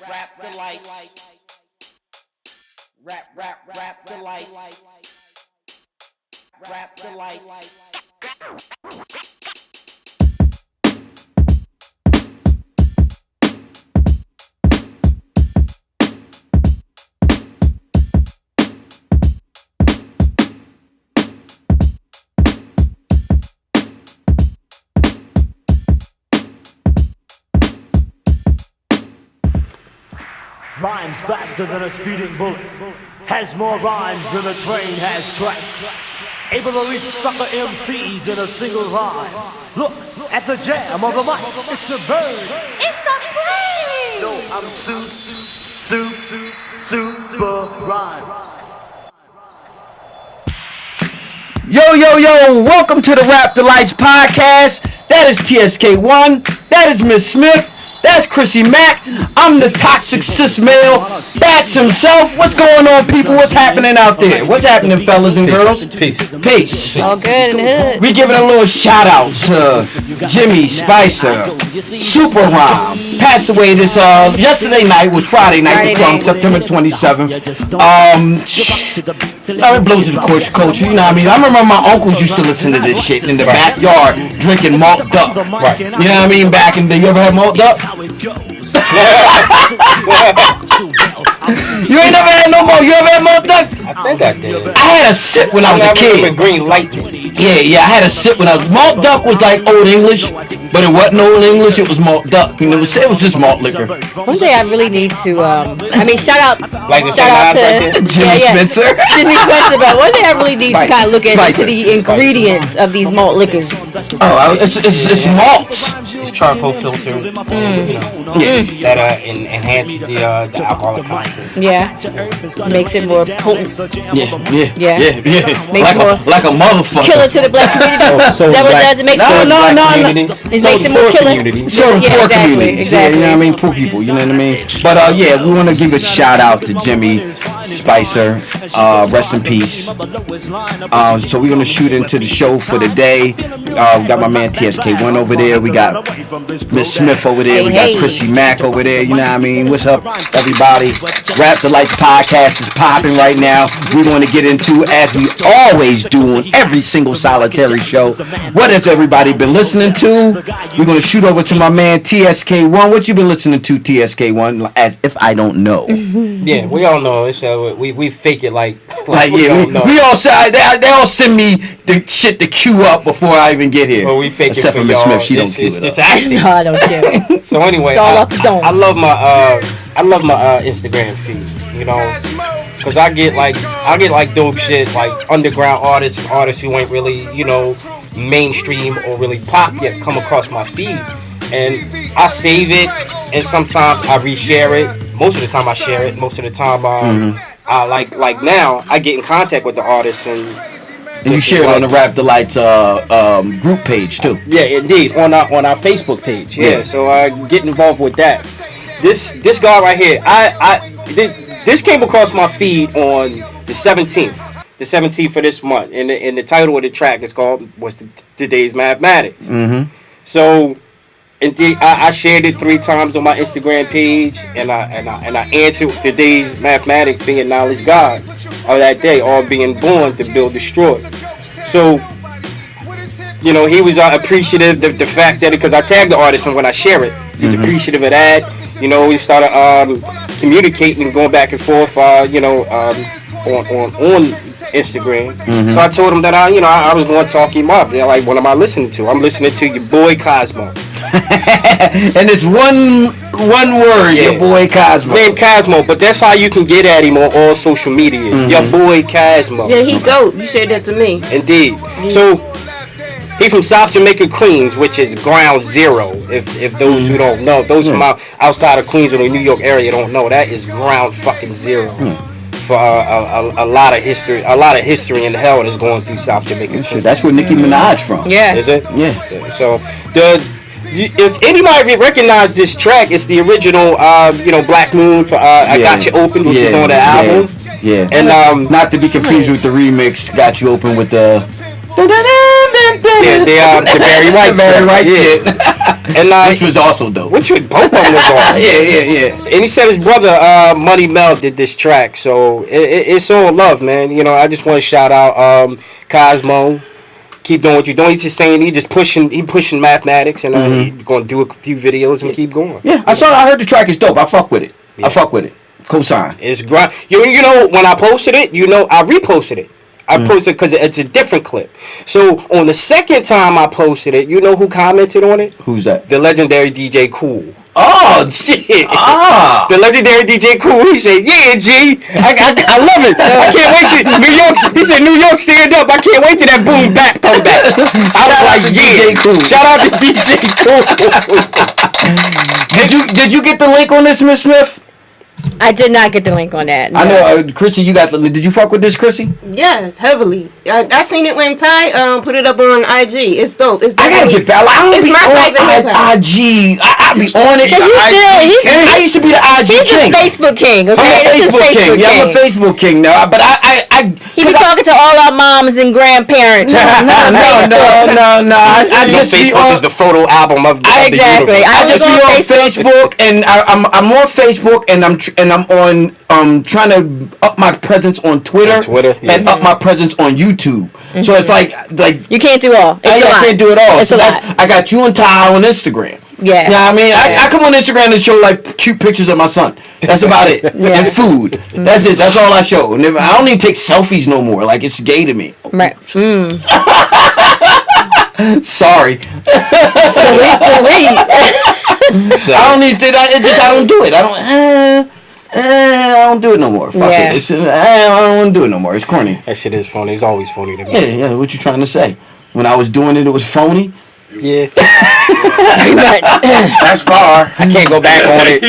Rap Delites. Rap Delites. Rap Delites. Rhymes faster than a speeding bullet, has more rhymes than a train has tracks. Able to reach sucker MCs in a single rhyme. Look at the jam of the mic. It's a bird. It's a plane. No, I'm super rhyme. Yo, welcome to the Rap Delites podcast. That is TSK1. That is Miss Smith. That's Chrissy Mack. I'm the toxic cis male. Bats himself. What's going on, people? What's happening out there? What's happening, fellas and girls? Peace. All good in the hood. We giving a little shout out to Jimmy Spicer, Super Rhyme. Passed away this yesterday night, was Friday night, September 27th. It blows to the culture, you know what I mean? I remember my uncles used to listen to this shit in the backyard, drinking malt duck. Right. You know what I mean? Back in the, you ever had malt duck? You ain't never had no more. You ever had malt duck? I think I did. I had a sip when I was a kid. With green light. Yeah, I had a sip when I was. Malt duck was like Old English, but it wasn't Old English. It was malt duck, and it was just malt liquor. One day I really need to. Shout out to Jimmy Spencer. Jimmy Spencer, but one day I really need to kind of look into the ingredients of these malt liquors. Oh, it's malts. It's charcoal filtered, that enhances the alcoholic content. Yeah, makes it more potent. Yeah. Makes like a motherfucker. Killer to the black community. That what does it make? No. It makes it more killer. Certain poor communities. Exactly. Yeah, you know what I mean? Poor people, you know what I mean? But we want to give a shout out to Jimmy Spicer. Rest in peace. So we're going to shoot into the show for the day. We got my man TSK1 over there. We got Miss Smith over there. We got Chrissy Mack over there. You know what I mean? What's up, everybody? Rap Delites podcast is popping right now. We're going to get into, as we always do on every single solitary show, what has everybody been listening to? We're going to shoot over to my man TSK1. What you been listening to, TSK1? As if I don't know. Yeah, we all know. It's, we fake it like we all say, they all send me the shit to queue up before I even get here. Well, we fake except it for for Miss y'all. Smith, she don't queue it up. Acting. No, I don't care. So anyway, It's all off the dome. I love my Instagram feed, because I get like dope shit, like underground artists and artists who ain't really, mainstream or really pop yet come across my feed, and I save it, and sometimes I reshare it. Most of the time I share it. Most of the time I like now I get in contact with the artists and you share it on the Rap Delites group page too. Yeah, indeed, on our Facebook page. Yeah. So I get involved with that. This guy right here, this came across my feed on the 17th for this month, and the title of the track was Today's Mathematics. Mm-hmm. So, indeed, I shared it 3 times on my Instagram page, and I answered Today's Mathematics being knowledge God of that day, all being born to build destroy. So, he was appreciative the fact that, because I tagged the artist, and when I share it, he's appreciative of that. We started communicating and going back and forth, on Instagram. Mm-hmm. So I told him that I was going to talk him up. They're like, what am I listening to? I'm listening to your boy Cosmo. And it's one word, your boy Cosmo. His name Cosmo, but that's how you can get at him on all social media. Mm-hmm. Your boy Cosmo. Yeah, he dope. You said that to me. Indeed. So he from South Jamaica, Queens, which is ground zero. If those who don't know, if those from outside of Queens or the New York area don't know, that is ground fucking zero. For a lot of history and hell that's going through South Jamaica. Shit, that's where Nicki Minaj from. Yeah. Is it? Yeah. So if anybody recognize this track, it's the original, Black Moon for I Got You Open, which is on the album. Yeah. And not to be confused with the remix, Got You Open with the The Barry White, shit. And which was also dope. Both of them was awesome. yeah. And he said his brother, Money Mel, did this track, so it's all love, man. You know, I just want to shout out Cosmo. Keep doing what you're doing. He's just saying he pushing mathematics, and he's gonna do a few videos and keep going. Yeah, I heard the track is dope. I fuck with it. Yeah. I fuck with it. Cosign. It's grind. You know when I posted it, I reposted it. I posted because it's a different clip. So on the second time I posted it, you know who commented on it? Who's that? The legendary DJ Cool. Oh shit! The legendary DJ Cool. He said, "Yeah, G, I love it. I can't wait to New York." He said, "New York, stand up. I can't wait till that boom bap come back." I was like, "Yeah, DJ Cool. Shout out to DJ Cool." Did you get the link on this, Miss Smith? I did not get the link on that. No. I know, Chrissy, you got the. Did you fuck with this, Chrissy? Yes, heavily. I seen it when Ty put it up on IG. It's dope. It's I gotta get back. I don't it's be my type of hip hop. IG. I be on it. I used to be the IG king. He's a Facebook king. Okay, I'm a Facebook king. Yeah, I'm a Facebook king now. But he be talking to all our moms and grandparents. No. I just be Facebook on. is the photo album of the exactly. universe. I just be on Facebook, and I'm on Facebook, and I'm on trying to up my presence on Twitter, and up my presence on YouTube. So it's like you can't do all. I can't do it all. It's so a lot. I got you and Ty on Instagram. Yeah. You know what I mean? I come on Instagram and show like cute pictures of my son. That's about it. And food. That's it. That's all I show. And I don't even take selfies no more. Like it's gay to me. Right. Sorry. So, I don't need to. I don't do it. I don't do it no more. Fuck it. I don't want to do it no more. It's corny. that shit is funny. It's always funny to me. Yeah. What you trying to say? When I was doing it, it was phony. Yeah. That's far. I can't go back on it.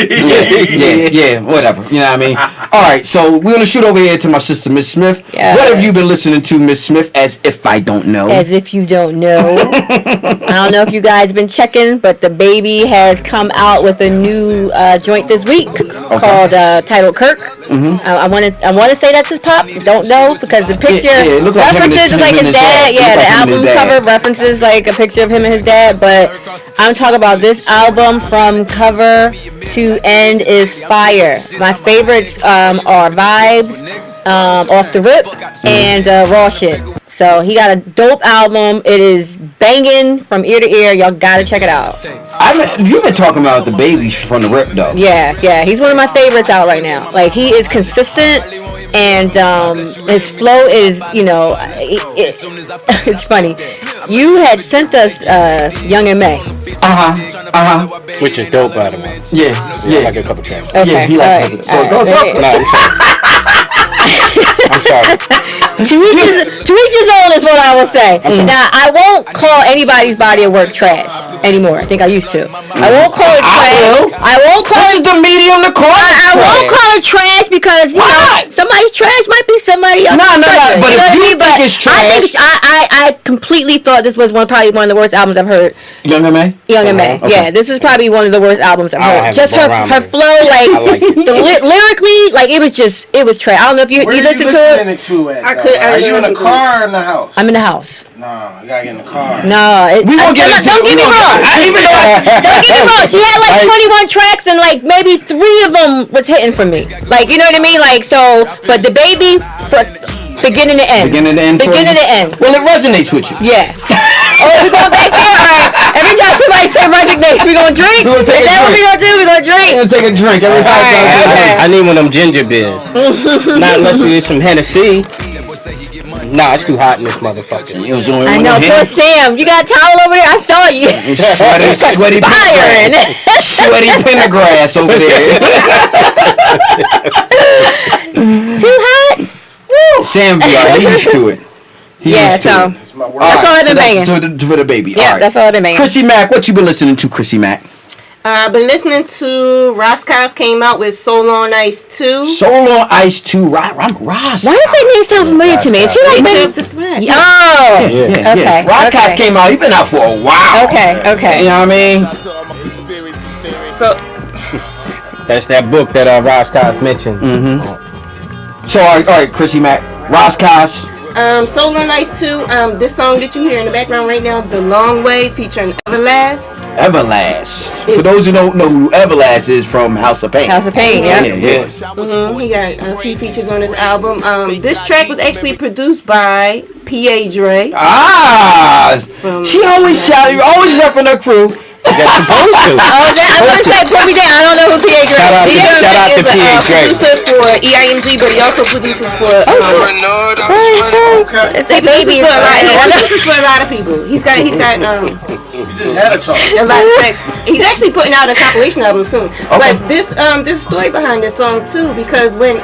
Yeah, whatever. You know what I mean? All right, so we're going to shoot over here to my sister, Miss Smith. Yes. What have you been listening to, Miss Smith, as if I don't know? As if you don't know. I don't know if you guys been checking, but the baby has come out with a new joint this week called titled Kirk. I want to say that's his pop. Don't know because the picture references like his dad. Yeah, the album cover references like a picture of him and his dad. But I'm talking about this album from cover to end is fire. My favorites are Vibes, Off the Rip, and Raw Shit. So he got a dope album. It is banging from ear to ear. Y'all gotta check it out. You've been talking about the baby from the Rip though. Yeah. He's one of my favorites out right now. Like he is consistent, and his flow is, it's funny. You had sent us Young M.A. Which is dope, by the way. Yeah. Like a couple tracks. Okay. Yeah, he like it. I'm sorry. To each his own is what I will say. Now, I won't call anybody's body of work trash anymore. I think I used to. I won't call it trash. I won't call it the medium to call it I won't call it trash because somebody's trash might be somebody else's treasure. But if you think it's trash, I completely thought this was probably one of the worst albums I've heard. Young M.A. Young M.A. Okay. Yeah, this is probably one of the worst albums I've heard. Just her flow, like lyrically, like it was trash. I don't know if you listened to it. Are you in the car or in the house? I'm in the house. No, you gotta get in the car. No, don't get me wrong. Don't get me wrong. She had like 21 tracks and like maybe 3 of them was hitting for me. Like, you know what I mean? Like, so, but the baby, beginning to end. Beginning to end. Well, it resonates with you. Yeah. Oh, we're going back there? All right. Every time somebody says resonates, we're going to drink? Is that what we're going to do? We're going to drink? We're going to take a drink every time. Okay. I need one of them ginger beers. Not unless we get some Hennessy. Nah, it's too hot in this motherfucker. I know, poor Sam. You got a towel over there? I saw you. Sweaty Pendergrass over there. Too hot? Woo. Sam, he's used to it. That's all I've been banging. For the baby. Yeah, that's all I've been banging. Chrissy Mack, what you been listening to, Chrissy Mack? I've been listening to Roscoe's came out with Soul on Ice 2. Soul on Ice 2. Ross. Why does that name sound familiar to me? Is he like Nature of the Threat. Oh! Yeah. Okay. Roscoe's came out. He's been out for a while. Okay. You know what I mean? So that's that book that Roscoe's mentioned. So, all right, Chrissy Mack. Roscoe's Solo Nice 2. This song that you hear in the background right now, The Long Way, featuring Everlast. For those who don't know who Everlast is, from House of Pain. House of Pain, yeah. He got a few features on this album. This track was actually produced by P.A. Dre. She always repping her crew. That's supposed to. I'm gonna say put me down. I don't know who P.A. Dre is. Shout out to P.A. Dre. Producer for EIMG, but he also produces for. It's a baby. Produces for a lot of people. He's got. You just had a talk. A lot of tracks. He's actually putting out a compilation album soon. Okay. But there's a story behind this song too, because when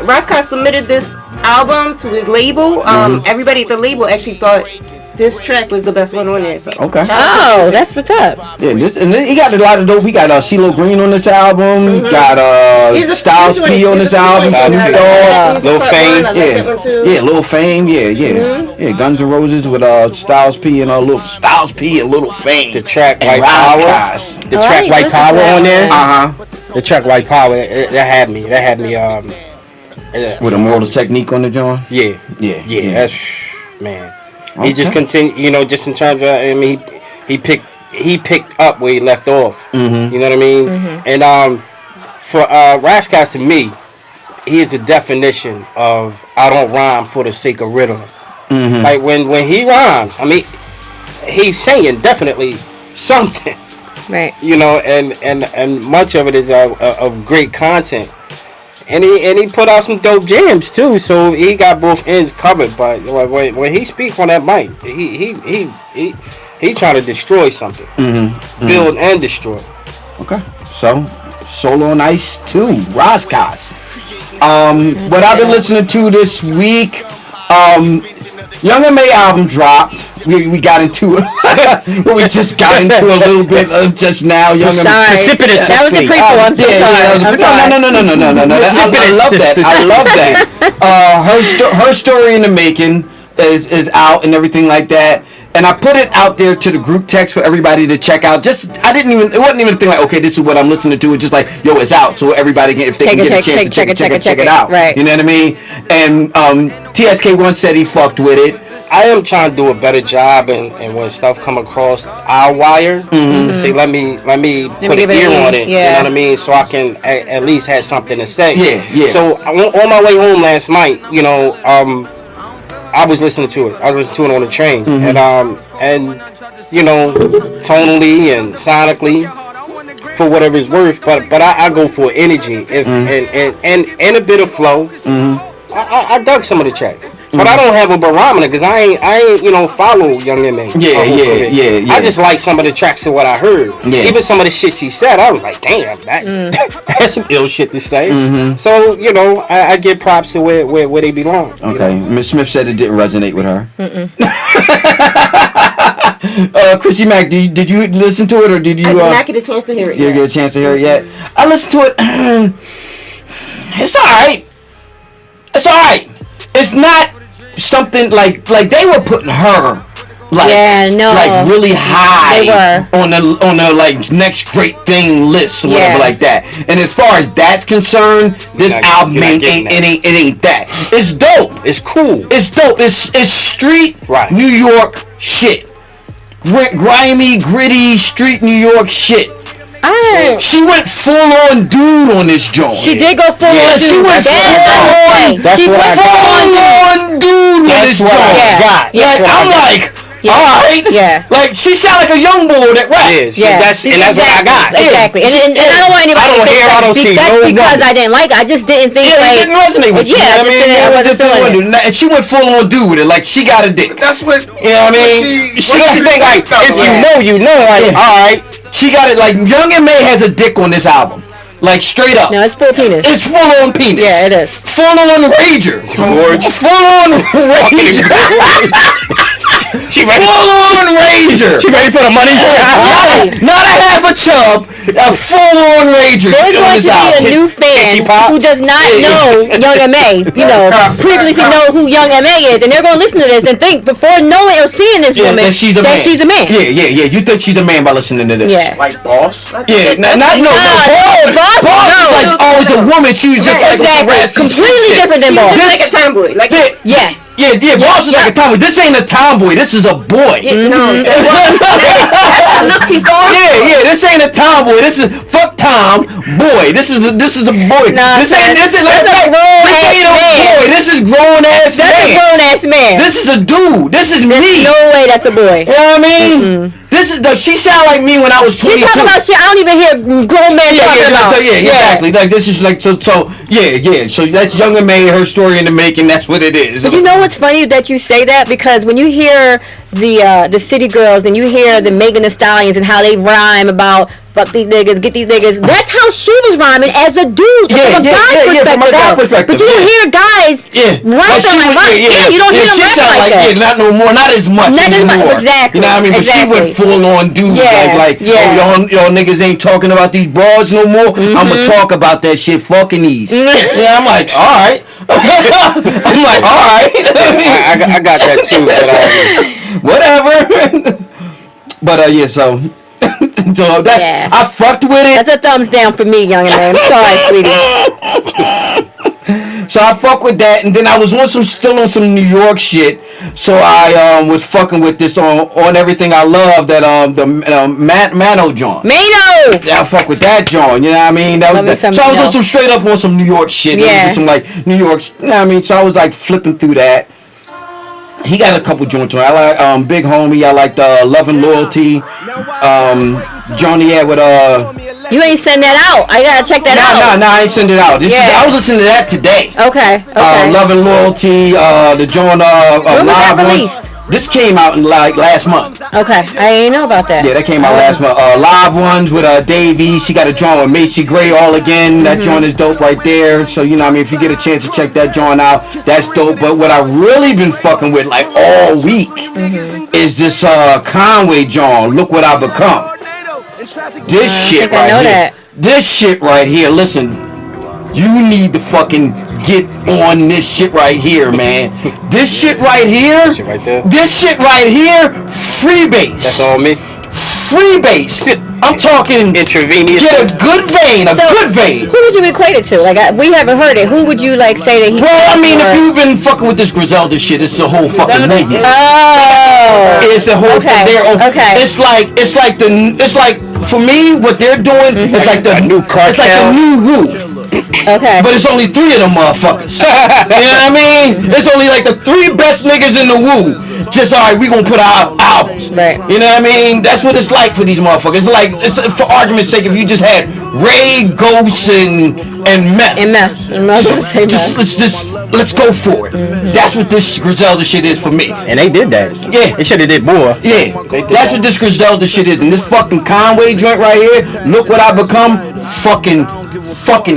Roscoe submitted this album to his label, everybody at the label actually thought this track was the best one on there. So okay. Oh, that's what's up. Yeah, and then he got a lot of dope. He got CeeLo Green on this album. Got Styles P on this album. Snoop Dogg. Lil Fame. Yeah, Lil Fame. Yeah. Guns N' Roses with Styles P and Lil Styles P and Lil Fame. The track White Power. The track White Power on there. The track White Power. That had me. With a Mortal Technique on the joint. Yeah. That's man. Okay. He just continued, just in terms of, I mean, he picked up where he left off. Mm-hmm. You know what I mean? Mm-hmm. And for Rascals, to me, he is the definition of I don't rhyme for the sake of rhythm. Mm-hmm. Like when he rhymes, I mean, he's saying definitely something. Right. And much of it is of great content. And he put out some dope jams too, so he got both ends covered. But when he speaks on that mic, he trying to destroy something, build and destroy. Okay, so Solo Nice 2, Roscos. What I've been listening to this week, Young M.A album dropped. We got into it. We just got into a little bit just now. Young M.A. That was the prequel. I'm so sorry. No. I love that. HERstory in the making is out and everything like that. And I put it out there to the group text for everybody to check out. It wasn't even a thing like, okay, this is what I'm listening to. It's just like, yo, it's out. So everybody can, if they can get a chance to check it out. Right. You know what I mean? And TSK once said he fucked with it. I am trying to do a better job, and when stuff come across our wire, to say, let me put an ear on it. Yeah. You know what I mean? So I can at least have something to say. Yeah. So on my way home last night, I was listening to it. I was listening to it on the train, and tonally and sonically, for whatever it's worth. But I go for energy and a bit of flow. I dug some of the tracks. But I don't have a barometer because I ain't follow Young M.A. Yeah. I just like some of the tracks of what I heard. Yeah. Even some of the shit she said, I was like, damn, that's some ill shit to say. So I give props to where they belong. Okay, Miss Smith said it didn't resonate with her. Chrissy Mack, did you listen to it or did you? I did not get a chance to hear it. You didn't get a chance to hear it yet. I listened to it. It's all right. It's not something like they were putting her really high on the like next great thing list or whatever like that. And as far as that's concerned, this album ain't that. It's dope. It's cool. It's dope. It's street New York shit. Grimy, gritty street New York shit. She went full on dude on this joint. She did go full on dude. She went full on dude on this joint. I'm like, alright. Yeah. Like she sound like a young boy that rap. That's what I got. Exactly. And I don't want anybody to think that's because I didn't like it. I just didn't think it didn't resonate with you. I wasn't feeling it. And she went full on dude with it. Like she got a dick. That's what you know what I mean? She think like if you know, like alright. She got it like Young M.A has a dick on this album. Like straight up. No, it's full penis. It's full on penis. Yeah, it is. Full on rager. Full on rager. Full on rager. She ready for the money? Not a half a chub. A full on rager. There's going to be a new fan who does not know Young M.A. Previously know who Young M.A. is, and they're going to listen to this and think before knowing or seeing this woman that she's a man. Yeah. You think she's a man by listening to this? Yeah. Like Boss? Yeah. Boss is like always a woman. She was just like completely different than Boss. Like a tomboy. Boss is like a tomboy. This ain't a tomboy. This is a boy. No, that's the look she's going for. Yeah. This ain't a tomboy. This is fuck Tom boy. This is a boy. Nah, this ain't a boy. This is grown ass man. That's a grown ass man. This is a dude. This is There's me. no way that's a boy. You know what I mean? This is she sound like me when I was 22. She talking about shit I don't even hear grown men talking about. Exactly. Like this is like so. So that's Young M.A, her story in the making. That's what it is. But you know what's funny that you say that, because when you hear the City Girls and you hear the Megan Thee Stallions and how they rhyme about fuck these niggas, get these niggas, that's how she was rhyming as a dude. From a guy perspective. But you don't hear guys rapping like you don't hear them rapping like that. Not no more, not as much anymore. Exactly. You know what I mean? But she went full on dude. Oh, y'all niggas ain't talking about these broads no more. I'ma talk about that shit. Fucking these. Yeah, I'm like, all right. I'm like, all right. I got that too. But whatever. But so that I fucked with it. That's a thumbs down for me, Young M.A. I'm sorry, sweetie. So I fuck with that, and then I was still on some New York shit. So I was fucking with this on Everything I Love, that the Mano joint. Mano. Yeah, I fuck with that joint. You know what I mean? So I was on some straight up on some New York shit. Yeah. Some like New York. You know what I mean? So I was like flipping through that. He got a couple joints on. I like Big Homie. I like the Love and Loyalty. Johnny had with You ain't send that out. I gotta check that out. No, I ain't send it out. I was listening to that today. Okay. Love and Loyalty. The joint when was Live that released? This came out in like last month. Okay, I didn't know about that. Yeah, that came out last month. Live Ones with Davey. She got a joint with Macy Gray all again. That joint is dope right there. So you know what I mean, if you get a chance to check that joint out, that's dope. But what I really been fucking with like all week is this Conway joint, Look What I Become. This shit right here. This shit right here. Listen, you need to fucking get on this shit right here, man. This shit right here. Shit right there. This shit right here. Freebase. That's all me. Freebase. I'm talking intravenous. Get a good vein, good vein. Who would you equate it to? Like we haven't heard it. Who would you like say that he? Well, I mean, if you've been fucking with this Griselda shit, it's a whole fucking movement. Oh. It's a whole okay. It's like for me, what they're doing is like the new cartel. It's like the new Woo. Okay. But it's only 3 of them motherfuckers. You know what I mean? It's only like the 3 best niggas in the Woo. Just alright, we gonna put out albums. Right. You know what I mean? That's what it's like for these motherfuckers. It's for argument's sake, if you just had Ray, Ghost, and Meth. Let's go for it. That's what this Griselda shit is for me. And they did that. Yeah. They should have did more. Yeah. That's what this Griselda shit is. And this fucking Conway joint right here, Look What I Become, fucking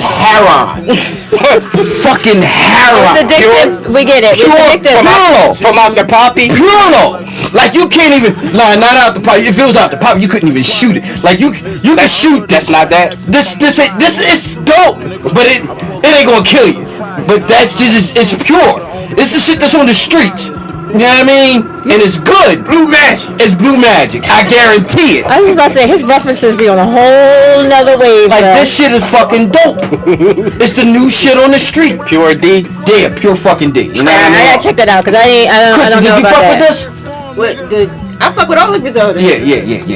heroin. Fucking heroin. It's addictive. We get it. Pure, it's addictive. from out the poppy. Pure. Like you can't even. Nah, not out the poppy. If it was out the poppy, you couldn't even shoot it. Like you can shoot. That's not that. This is dope, but it ain't gonna kill you. But that's just it's pure. It's the shit that's on the streets. You know what I mean? And it's good. Blue magic. It's blue magic. I guarantee it. I was about to say, his references be on a whole nother wave. Like, this shit is fucking dope. It's the new shit on the street. Pure D. Yeah, pure fucking D. You know what I mean? I gotta check that out, because I don't know about that. Chris, did you fuck with this? I fuck with all the Griselda. Yeah.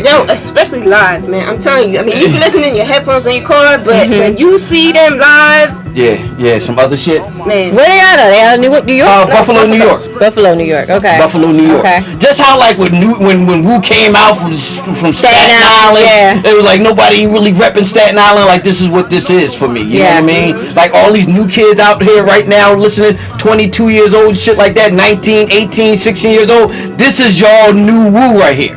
Yo, especially live, man. I'm telling you. I mean, you can listen in your headphones in your car, but when you see them live. Yeah, some other shit. Man. Where they out of? They out of New York? Buffalo, New York. Buffalo, New York. Okay. Buffalo, New York. Okay. Just how like when Wu came out from Staten Island, it was like nobody really repping Staten Island. Like this is what this is for me. You know what I mean? Like all these new kids out here right now listening, 22 years old, shit like that, 19, 18, 16 years old. This is y'all new Wu right here.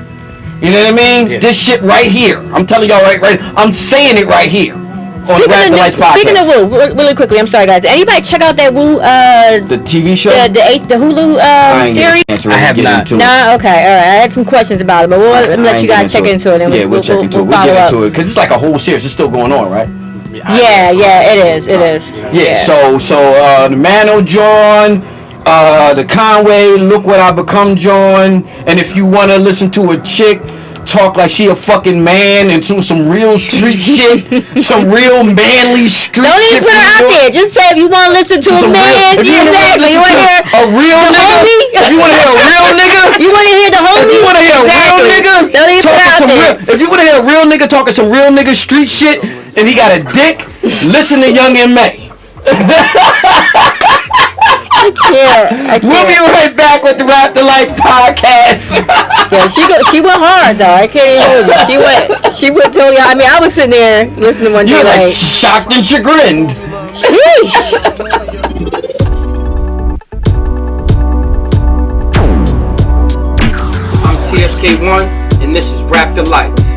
You know what I mean? Yeah. This shit right here. I'm telling y'all right. I'm saying it right here. On Rap Delites podcast. Speaking of Wu, really quickly, I'm sorry guys. Anybody check out that Wu the TV show? The Hulu series? I have not. No, okay, all right. I had some questions about it, but let me let you guys check into it. And we'll check into it. We'll get into it because it's like a whole series. It's still going on, right? Yeah, it is. Yeah. So the Mano John. The Conway, Look What I Become John, and if you want to listen to a chick talk like she a fucking man and some real street shit, some real manly street shit. Don't even put her out there. Just say if you want to listen to a man. If you want to listen to a real nigga, if you want to hear a real nigga, you want to hear the homie. if you want to hear a real nigga talking some real, if you want to hear a real nigga talking some real nigga street shit, and he got a dick, listen to Young M.A. I can't. We'll be right back with the Rap Delites podcast. Yeah, she went hard though. I can't even hold it. She went totally. I mean, I was sitting there listening one day You're like like shocked and chagrined. I'm TFK1, and this is Rap Delites.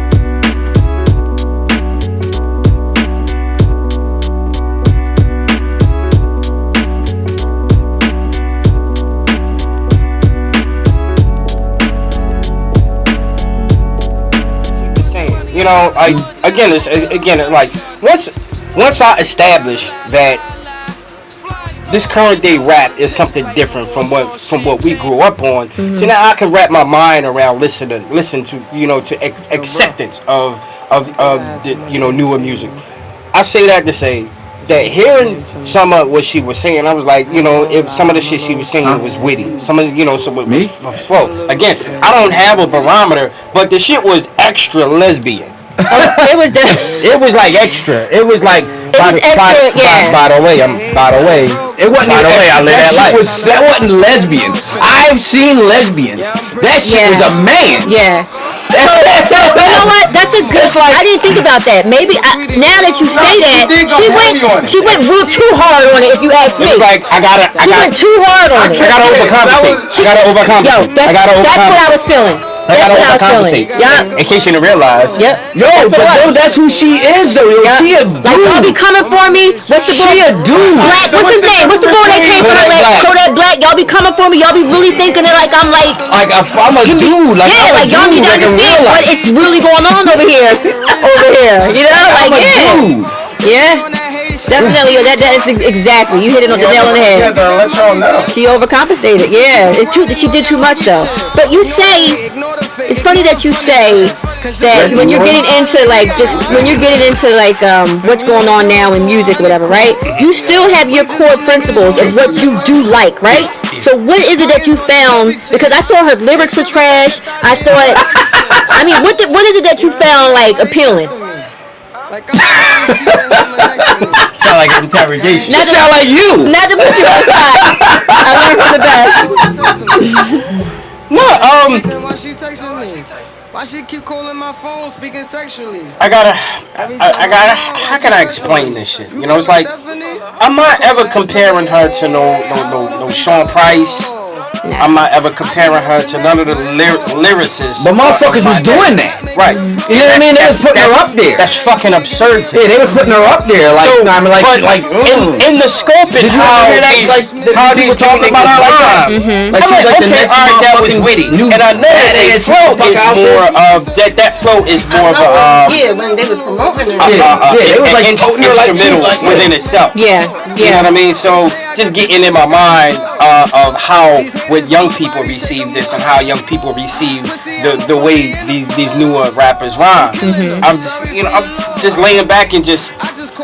You know, it's like once I establish that this current day rap is something different from what we grew up on, so now I can wrap my mind around listen to to acceptance of the, newer music. I say that to say that hearing some of what she was saying, I was like, some of the shit she was saying was witty. Some of some of it was flow. Again, I don't have a barometer, but the shit was extra lesbian. it was it was like extra. It was like by the way, it wasn't. By the way, I live that life. That wasn't lesbian. I've seen lesbians. That shit was a man. Yeah. So you know what? That's a good. I didn't think about that. Maybe now that you say that, she went real too hard on it. If you ask me, it was like she went too hard on it. I gotta overcompensate. Yo, that's what I was feeling. I gotta overcompensate. In case you didn't realize. Yep. That's who she is though. Yo. She a dude. Like y'all be coming for me. What's the boy? She a dude. Black. What's his name? What's the boy that came from like Kodak Black? Y'all be coming for me. Y'all be really thinking that like I'm like. Like if I'm a dude. Like yeah. Like y'all need to understand what is really going on over here. You know, like I'm a dude. Yeah. Definitely, that is exactly. You hit it on the nail on the head. Yeah, let y'all know. She overcompensated. Yeah, she did too much though. But you say, it's funny that you say that when you're getting into what's going on now in music, or whatever, right? You still have your core principles of what you do like, right? So what is it that you found? Because I thought her lyrics were trash. I mean, what is it that you found like appealing? Sound like an interrogation. Not sound like you. Not to put you on the spot. I learned from the best. No, Why she texting me? Why she keep calling my phone speaking sexually? I gotta. How can I explain this shit? It's like I'm not ever comparing her to no Sean Price. Nah. I'm not ever comparing her to none of the lyricists. But motherfuckers was doing that. Right. You know what I mean? They was putting her up there. That's fucking absurd. Yeah, they were putting her up there. Like, so, I mean, like in the scope and how these talking about her like that. Like she's like the next that was witty. And I know that flow is more of that flow is more of a when they was promoting her. It was like instrumental within itself. Yeah. You know what I mean? So just getting in my mind of how what young people receive this and how young people receive the way these newer rappers rhyme. I'm just laying back and just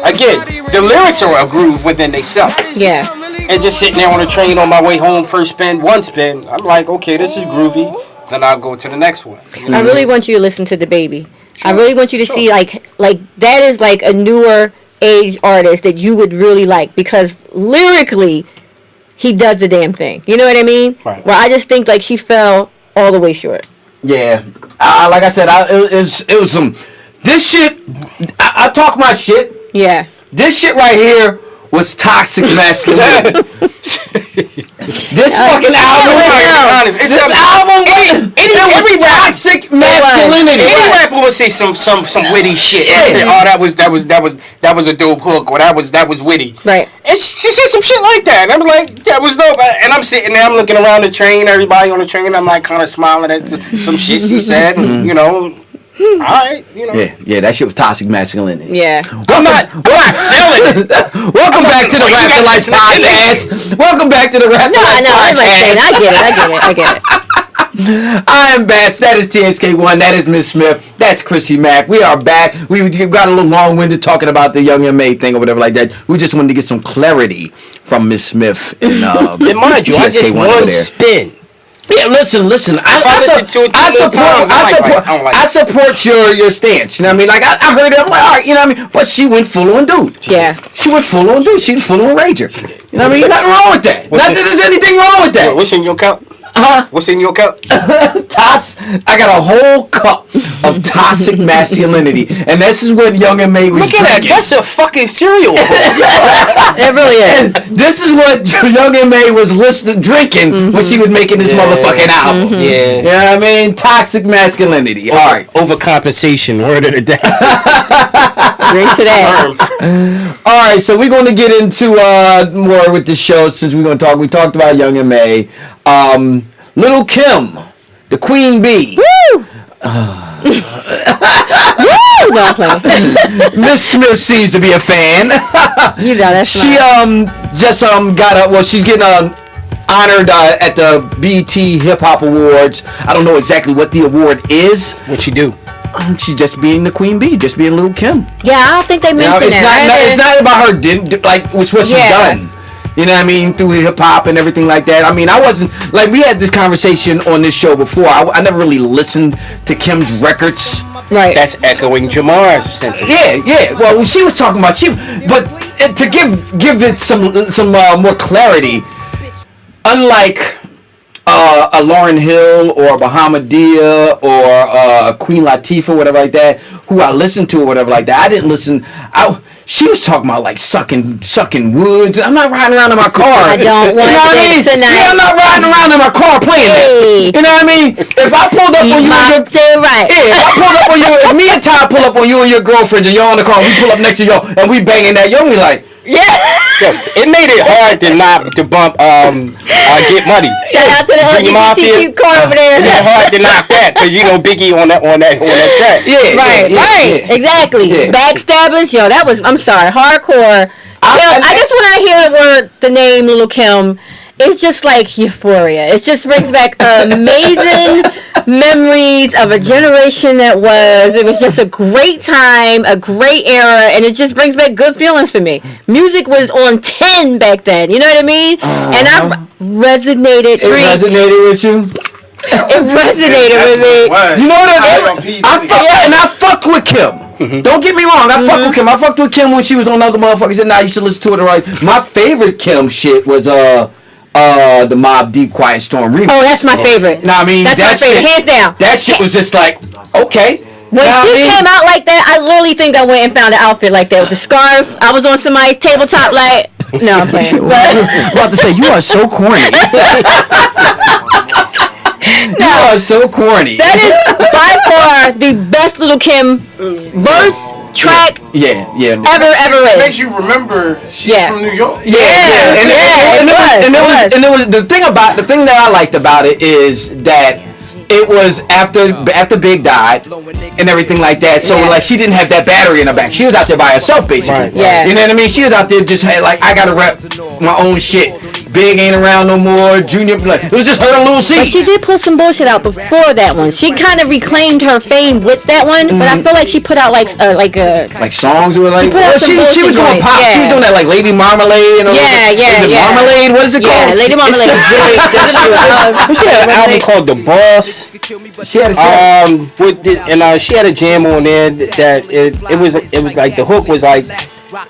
again the lyrics are a groove within themselves. Yeah. And just sitting there on the train on my way home, first spin, one spin, I'm like, okay, this is groovy. Then I'll go to the next one. I really want you to listen to the baby. Sure. I really want you to see like that is like a newer age artist that you would really like because lyrically he does the damn thing. You know what I mean? Right. Well, I just think like she fell all the way short. Yeah. Like I said, it was some. This shit. I talk my shit. Yeah. This shit right here was toxic masculinity. This fucking album. Every toxic masculinity. Any rapper would say some witty shit. Say, oh, that was a dope hook, or that was witty. Right. And she said some shit like that. And I was like, that was dope. And I'm sitting there, I'm looking around the train, everybody on the train. I'm like, kind of smiling at some shit she said, and, alright, Yeah, that shit was toxic masculinity. Yeah. I'm not selling it. Welcome back to the Rap Delites podcast. Welcome back to the Rap Delites podcast. I know, I get it. I am back. That is TSK1. That is Miss Smith. That's Chrissy Mack. We are back. We got a little long-winded talking about the Young M.A. thing or whatever like that. We just wanted to get some clarity from Miss Smith. And mind you, I just one spin. Yeah, listen. I support your stance. You know what I mean? Like I heard it. I'm like, all right. You know what I mean? But she went full on dude. Yeah. She went full on dude. She went full on rager. You know what I mean? Nothing wrong with that. Not that there's anything wrong with that. What's in your cup? What's in your cup? I got a whole cup of toxic masculinity, and this is what Young M.A. was drinking. Look at that. That's a fucking cereal. It really is. This is what Young M.A. was drinking when she was making this motherfucking album. Yeah. You know what I mean? Toxic masculinity. All right. Overcompensation. Word of the day. Drink to that. All right, so we're going to get into more with the show since we're going to talk. We talked about Young M.A. Lil Kim, the Queen Bee. Woo! Woo! No, I'm playing. Miss Smith seems to be a fan. You know that's she just she's getting honored at the BET Hip Hop Awards. I don't know exactly what the award is. What you do? She's just being the Queen Bee, just being Lil Kim. Yeah, I don't think they mentioned that. It's not about her what she's done. You know what I mean? Through hip hop and everything like that. I mean, I wasn't like we had this conversation on this show before. I never really listened to Kim's records. Right. That's echoing Jamar's sentence. Yeah. Well, she was talking about but to give it some more clarity, unlike a Lauryn Hill or a Bahamadia or Queen Latifah, whatever like that, who I listened to or whatever like that. I didn't listen. She was talking about like sucking woods. I'm not riding around in my car. I don't want this tonight. Yeah, I'm not riding around in my car playing that. You know what I mean? If I pulled up on you and if I pulled up on you, if me and Ty pull up on you and your girlfriend and you're on the car, we pull up next to y'all and we banging that, you'll be like, yeah. It made it hard to bump Get Money. Shout out to the LGBTQ car over there. It made it hard to knock that because Biggie on that track. Yeah, right. Yeah. Exactly. Yeah. Backstabbers, that was. I'm sorry, hardcore. I guess when I hear the name Lil Kim, it's just like euphoria. It just brings back amazing memories of a generation that was. It was just a great time, a great era, and it just brings back good feelings for me. Music was on 10 back then. You know what I mean? And I resonated. It resonated with you? It resonated with me. You know what I mean? I fucked with Kim. Mm-hmm. Don't get me wrong. I fucked with Kim. I fucked with Kim when she was on other motherfuckers, and I used to listen to it. Right. My favorite Kim shit was the Mobb Deep Quiet Storm remix. Oh, that's my favorite. Nah, I mean, that's my favorite, hands down. That shit was just like, okay. When she came out like that, I literally think I went and found an outfit like that with the scarf. I was on somebody's tabletop like, no, I'm playing. I'm about to say, you are so corny. You are so corny. That is by far the best Lil Kim verse track ever It written. makes you remember she's from New York. And it was the thing that I liked about it is that it was after Big died and everything like that. So like she didn't have that battery in her back. She was out there by herself basically. Right. Yeah. You know what I mean? She was out there just like I gotta rap my own shit. Big ain't around no more. Junior, like, it was just her and Lil C. But she did put some bullshit out before that one. She kind of reclaimed her fame with that one, but I feel like she put out like songs or like. She was going pop. Yeah. She was doing that like Lady Marmalade and all that. Marmalade. What is it called? Yeah, Lady Marmalade. She had an album called The Boss. She had she had a jam on there that it was like the hook was like.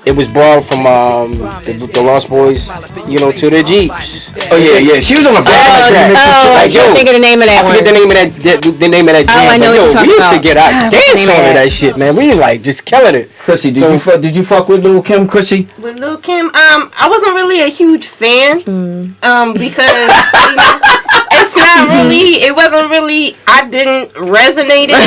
It was borrowed from the Lost Boys, to their Jeeps. Oh yeah. She was on a band. I can't think of the name of that one. I forget the name of that jam. I know what you're talking we used about. to get out dance on that shit, man. We like just killing it. Chrissy, did you fuck with Lil Kim, Chrissy? With Lil Kim, I wasn't really a huge fan, because it wasn't really. I didn't resonate with it.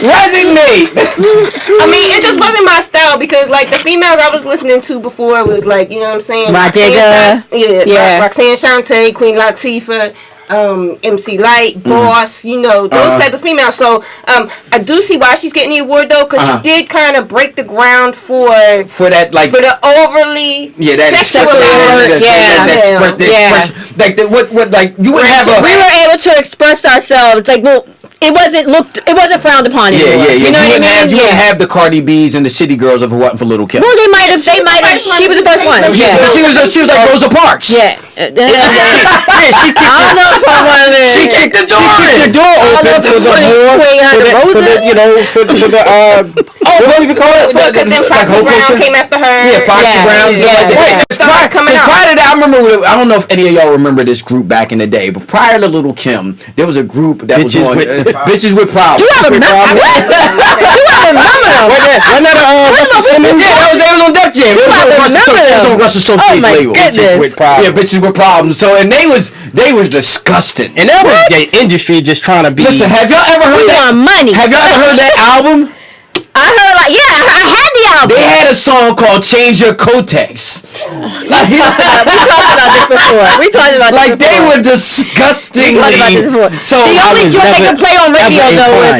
Resonate. I mean, it just wasn't my style because, like, the females I was listening to before was like, you know what I'm saying? Roxanne, Roxanne Shante, Queen Latifah, MC Light, Boss, you know, those type of females. So I do see why she's getting the award though, because she did kind of break the ground for that, like, for the overly sexualized, like what like you would have we were able to express ourselves, like, well, it wasn't frowned upon anymore. You know what I mean? You wouldn't have the Cardi B's and the City Girls if it wasn't for Lil Kim. Well, they might have. She was the first one. Yeah, she was like Rosa Parks. Yeah. I don't know if I want to. She kicked the door. The door open for the what do we call it? Because then Foxy Brown came after her. Yeah, Foxy Brown. Prior to that, I remember. I don't know if any of y'all remember this group back in the day, but prior to Lil Kim, there was a group that was on Bitches with Problems. Do I remember? What? Do I remember them? Wasn't that Russell Simmons? Yeah, they was on Def Jam. It was on Russell Simmons' label. Goodness. Yeah, Bitches with Problems. So, and they was disgusting. And that was the industry just trying to be. Listen, have y'all ever heard that? Money. Have y'all ever heard that album? I heard, like, I had the album. They had a song called "Change Your Kotex." We talked about this before. Like, they were disgustingly. So the only joint they could play on radio though was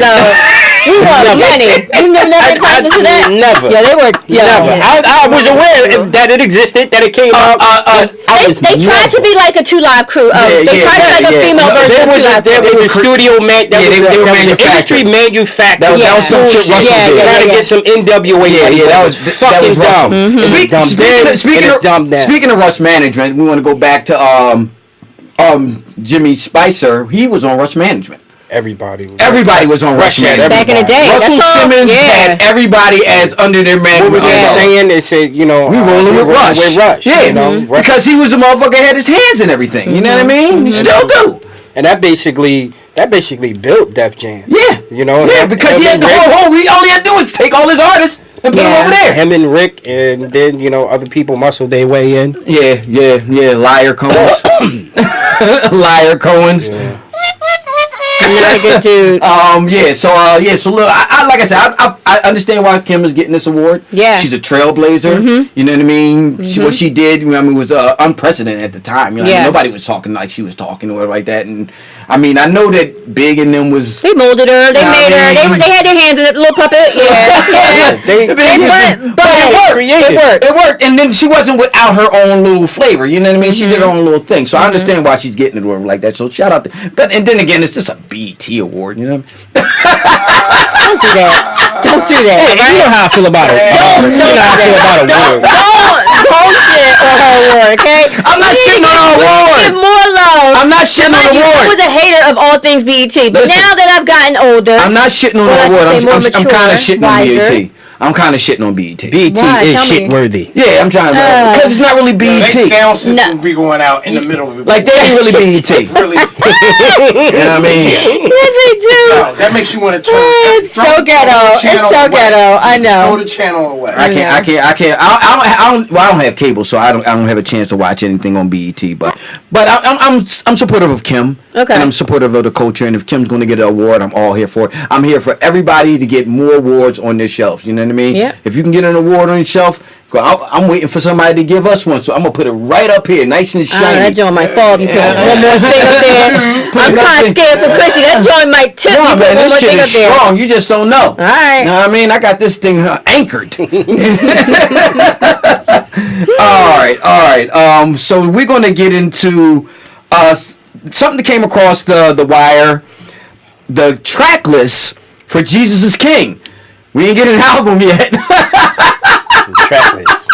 we want money. You never inclined to that? Never. Yeah, they were. Never. I was aware that it existed, that it came out. They tried to be like a True Live Crew. They tried to be like a female version of True Live Crew. There was a studio man. They were industry manufactured. That was some shit Russell did. Trying to get some NWA. Yeah, that was fucking dumb. Speaking of Rush Management, we want to go back to Jimmy Spicer. He was on Rush Management. Everybody was on Rush Management. Back in the day. Russell Simmons had everybody as under their management. What was they saying? They said, we rolling with Rush. Yeah, because he was a motherfucker, had his hands in everything. You know what I mean? He still do. And that basically built Def Jam. Yeah. Yeah, because he had the whole all he had to do was take all his artists and put them over there. Him and Rick, and then, other people muscled their way in. Yeah. Liar Cohen's. Liar Cohen's. Yeah. You're like a good dude. So look, I like I said, I understand why Kim is getting this award. Yeah. She's a trailblazer. You know what I mean? What she did, was unprecedented at the time. Nobody was talking like she was talking or like that. And I mean, I know that Big and them was. They molded her. They made her. They had their hands in it. Little puppet. Yeah. It worked. And then she wasn't without her own little flavor. You know what I mean? She did her own little thing. So I understand why she's getting it or like that. So shout out. And then again, it's just a BET award. You know. Don't do that. Hey, you know how I feel about it. Don't bullshit on her award, okay? I'm not shitting on her award. Give more love. I'm not shitting on the award. I was a hater of all things BET, but now that I've gotten older, I'm not shitting on the award. I'm kind of shitting on BET. I'm kind of shitting on BET. BET is shit worthy. Yeah, I'm trying to because it's not really BET. Their sound system be going out in the middle of it. Like, they ain't really BET. Really. You know what I mean? Yes, they do. No, that makes you want to turn. It's so ghetto. It's so ghetto. I know. Throw the channel away. I can't. I don't have cable, so I don't have a chance to watch anything on BET. But I'm supportive of Kim. Okay. And I'm supportive of the culture. And if Kim's going to get an award, I'm all here for it. I'm here for everybody to get more awards on their shelves. You know what I mean? Yeah. If you can get an award on your shelf, I'm waiting for somebody to give us one. So I'm going to put it right up here, nice and shiny. That joint might fall if you put one more thing up there. I'm kind of scared for Chrissy. That joint might tip you put one more thing up there. Strong. You just don't know. All right. You know what I mean? I got this thing anchored. All right. So we're going to get into something that came across the wire. The track list for Jesus is King. We didn't get an album yet. Track list.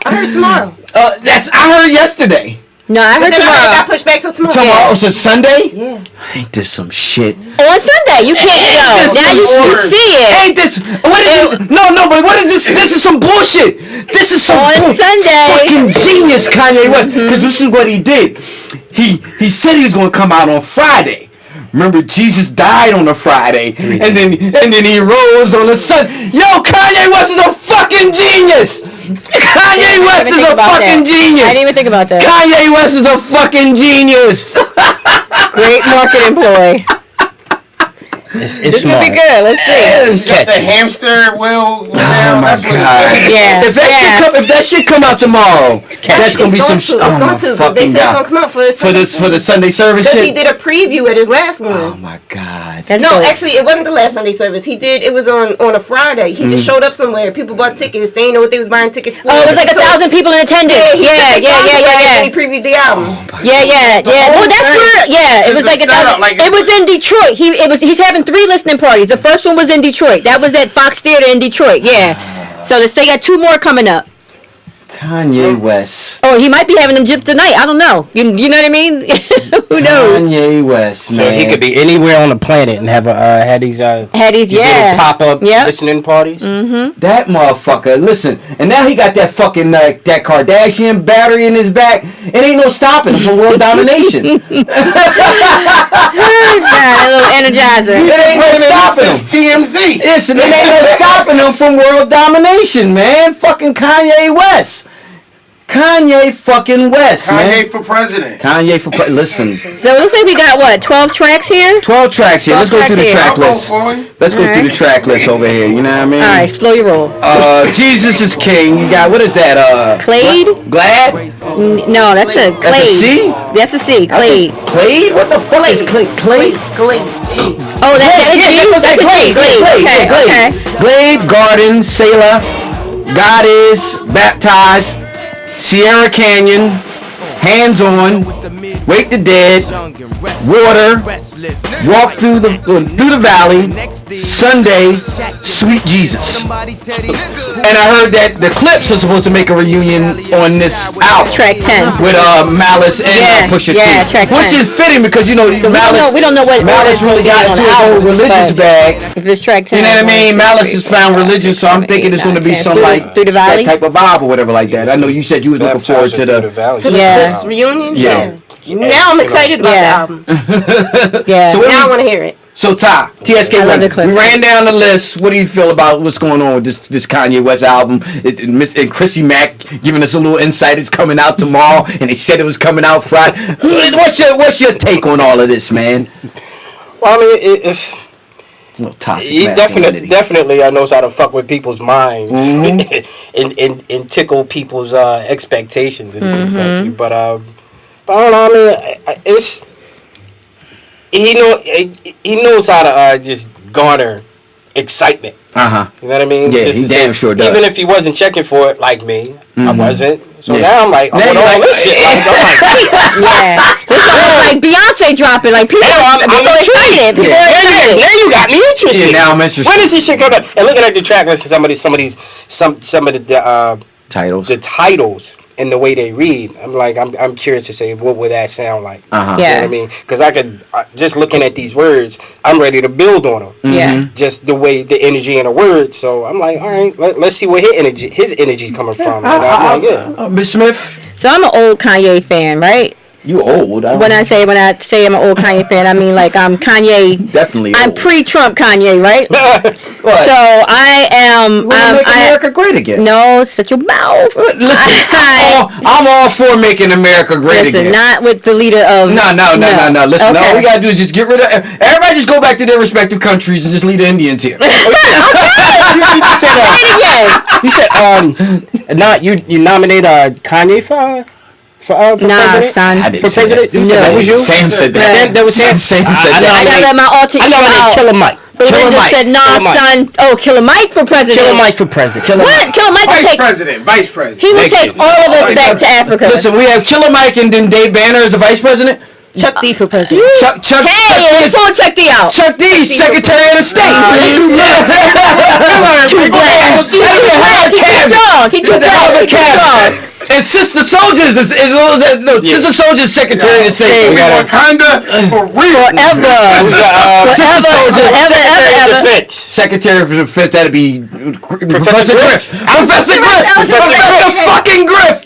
I heard tomorrow. I heard yesterday. No, I heard tomorrow. It got pushed back till tomorrow. Tomorrow? So Sunday? Yeah. Ain't this some shit? On Sunday, you can't go. Now you see it. Ain't this? What is it? No, but what is this? This is some bullshit. This is some On Sunday. fucking genius, Kanye West. Because this is what he did. He said he was going to come out on Friday. Remember, Jesus died on a Friday, and then he rose on a Sunday. Yo, Kanye West is a fucking genius. Kanye West is a fucking genius. I didn't even think about that. Kanye West is a fucking genius. Great marketing ploy. It's This smart. would be good. Let's see. Got the hamster wheel sound. That's what it's Yeah. If that shit come out tomorrow, that's gonna be some. It's going to. They said it's going to come out for the Sunday service because shit. he did a preview at his last one. Oh my god. That's No, dope. actually, it wasn't the last Sunday service. It was on a Friday. He just showed up somewhere. People bought tickets. They didn't know what they was buying tickets for. Oh, it was like 1,000 people in attendance. Yeah. And he previewed the album. Yeah. Well, that's where. Yeah, it was like 1,000. It was in Detroit. He's having 3 listening parties. The first one was in Detroit. That was at Fox Theater in Detroit. Yeah. So they got 2 more coming up. Kanye West. Oh, he might be having them gypped tonight. I don't know. You know what I mean? Who knows? Kanye West, man. So he could be anywhere on the planet and have had these little pop-up listening parties. Mm-hmm. That motherfucker. Listen, and now he got that fucking that Kardashian battery in his back. It ain't no stopping him from world domination. A little energizer. It ain't no stopping him. TMZ. Listen, it ain't no stopping him from world domination, man. Fucking Kanye West. Kanye fucking West, man. Kanye for president. Kanye for listen. So it looks like we got what, 12 tracks here? 12 tracks here. Let's go through the track list. Boy. Let's go through the track list over here. You know what I mean? All right, slow your roll. Jesus is King. You got, what is that? Clade? Glad? No, that's a Clade. That's a C? That's a C. Clade. Clade? What the fuck is Clade? Clade? Oh, that's a G? That's a G. Glade. Okay. Glade, Garden, Sailor, God is, Baptized, Sierra Canyon, Hands On, Wake the Dead, Water, Walk Through the Valley, Sunday, Sweet Jesus. And I heard that the Clips are supposed to make a reunion on this album. Track 10. With Malice and Pusha T. Track 10. Which is fitting because, you know, so Malice. We don't know what Malice really got into his whole religious bag. If it's track 10. You know what I mean? Malice has found religion, so I'm thinking it's going to be some like Through the Valley? that type of vibe or whatever like that. I know you said you was looking forward to the Clips reunion? Yeah. Now I'm excited about the album. Yeah. So now I want to hear it. So Ty, TSK, we ran down the list. What do you feel about what's going on with this Kanye West album? And Chrissy Mack giving us a little insight. It's coming out tomorrow, and they said it was coming out Friday. What's your take on all of this, man? Well, I mean, it's toxic. He definitely knows how to fuck with people's minds and tickle people's expectations and things like that. But I don't know. I mean, it's. He knows how to just garner excitement. You know what I mean? Yeah, just he damn sure does. Even if he wasn't checking for it like me, I wasn't. So now I'm like, I want all this shit. Yeah. This is like Beyonce dropping. Like people are excited. Now you got me interested. Yeah, now I'm interested. When is this shit coming? And looking at the track list, some of the titles. The titles. And the way they read, I'm like, I'm curious to say, what would that sound like? You know what I mean? Because I could, just looking at these words, I'm ready to build on them. Yeah. Just the way, the energy in the words. So I'm like, all right, let's see where his energy's coming from. And I'm like, Miss Smith. So I'm an old Kanye fan, right? You old? When I say I'm an old Kanye fan, I mean like I'm Kanye. Definitely. I'm pre-Trump Kanye, right? So I am. Make America great again. No, shut your mouth. Listen, I'm all for making America great again. Not with the leader of. No. Listen, all we gotta do is just get rid of everybody. Just go back to their respective countries and just leave the Indians here. You said you nominate Kanye for president? Son. For president? No. That was you? Sam said that. That was Sam said that. I gotta let my alter ego out. Killer Mike. Belinda said, son. Oh, Killer Mike for president. Killer Mike for president. What? Killer Mike would take... Vice president. He would take all of us back to Africa. Listen, we have Killer Mike and then Dave Banner as the vice president. Chuck D for president. Let's pull Chuck D out. Chuck D, Secretary of the State. He's too strong. And Sister Soldiers Sister Soldiers Secretary of the State. Wakanda for real. Forever. Secretary of Defense. That'd be Professor Griff. Professor fucking Griff.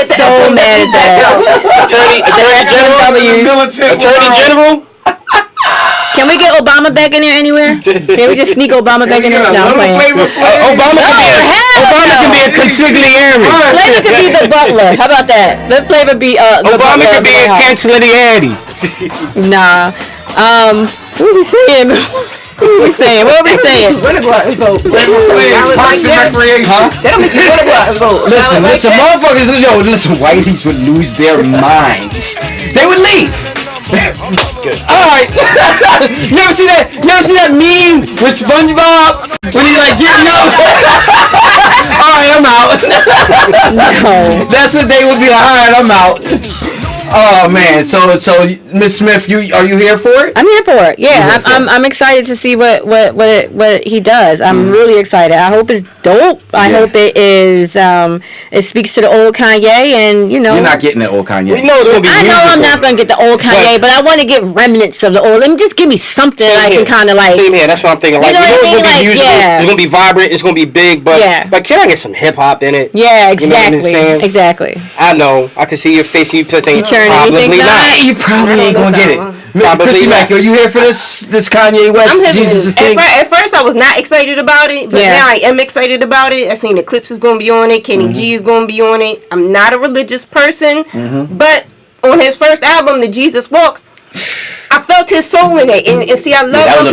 So mad at that. Attorney General. Can we get Obama back in there anywhere? Can we just sneak Obama back in there? No, I'm playing. Obama can be a consigliere. Flavor could be the butler. How about that? Let Flavor be Obama could be a cancelliere. Nah. What are we saying? What are we saying? Wanna go out and vote? Parks and Recreation. They don't make you wanna go out and vote. Listen, motherfuckers, listen, whiteys would lose their minds. They would leave. Alright. You ever see that meme with SpongeBob? When he's like getting up? Alright, I'm out. No. That's what they would be like, alright, I'm out. Oh man, so Miss Smith, are you here for it? I'm here for it. Yeah, I'm excited to see what he does. I'm really excited. I hope it's dope. I hope it is. It speaks to the old Kanye, and you're not getting the old Kanye. We know it's gonna be. I know I'm not gonna get the old Kanye, but I want to get remnants of the old. Let me just give me something that I can kind of like. Same here. That's what I'm thinking. Like, you know what I mean? It's gonna be musical. It's gonna be vibrant. It's gonna be big, but can I get some hip hop in it? Yeah, exactly. You know what I'm saying? Exactly. I know. I can see your face. You saying probably not. You probably ain't gonna get it. Chrissy Mack, are you here for this Kanye West? Jesus is King. At first, I was not excited about it, but now I am excited about it. I seen Eclipse is gonna be on it. Kenny G is gonna be on it. I'm not a religious person, but on his first album, The Jesus Walks, I felt his soul in it, and see, I love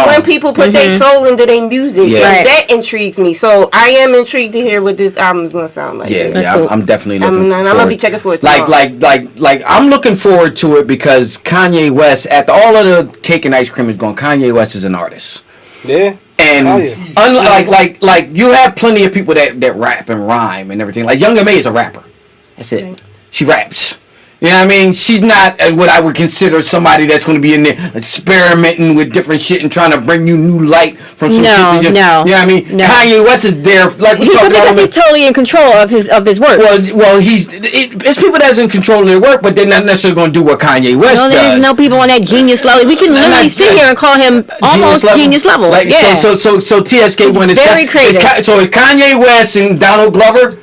when people put their soul into their music. Yeah. Like, that intrigues me. So I am intrigued to hear what this album is gonna sound like. Yeah, I'm definitely looking forward. I'm gonna be checking for it tomorrow. Like I'm looking forward to it because Kanye West, after all of the cake and ice cream is gone, Kanye West is an artist. Yeah. And unlike you have plenty of people that rap and rhyme and everything. Like Young M.A is a rapper. That's it. She raps. You know what I mean? She's not what I would consider somebody that's going to be in there experimenting with different shit and trying to bring you new light from some shit. No. You know what I mean? No. Kanye West is there, like we talked about. Because he's totally in control of his work. Well, it's people that's in control of their work, but they're not necessarily going to do what Kanye West does. There's no people on that genius level. We can literally sit here and call him almost genius level. Like, yeah. So TSK1 is very creative. So it's Kanye West and Donald Glover.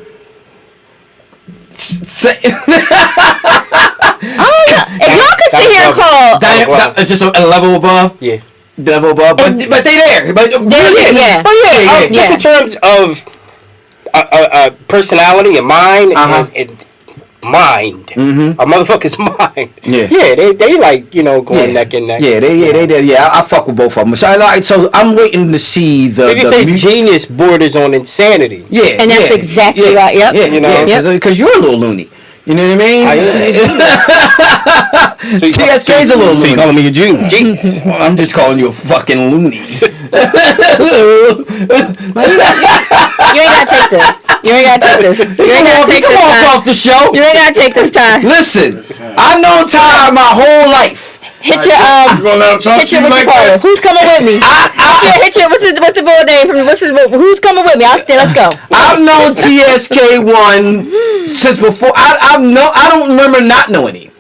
Oh yeah! If y'all could sit here and call just a level above, level above, but they there, but just in terms of personality and mind and mind, a motherfucker's mind. They like going neck and neck. I fuck with both of them. So I'm waiting to see the. You say genius borders on insanity. Yeah, and that's exactly right. Yep. Because you're a little loony. You know what I mean? So TSK's a little loony. So you calling me a genius? Well, I'm just calling you a fucking loony. You ain't gotta take this. You ain't gotta take this. You ain't gotta take this time. Off the show. You ain't gotta take this time. Listen, I've known Ty my whole life. Hit your what you call it? Who's coming with me? Hit your what's the boy name from who's coming with me? Let's go. I've known TSK1 since before. I don't remember not knowing him.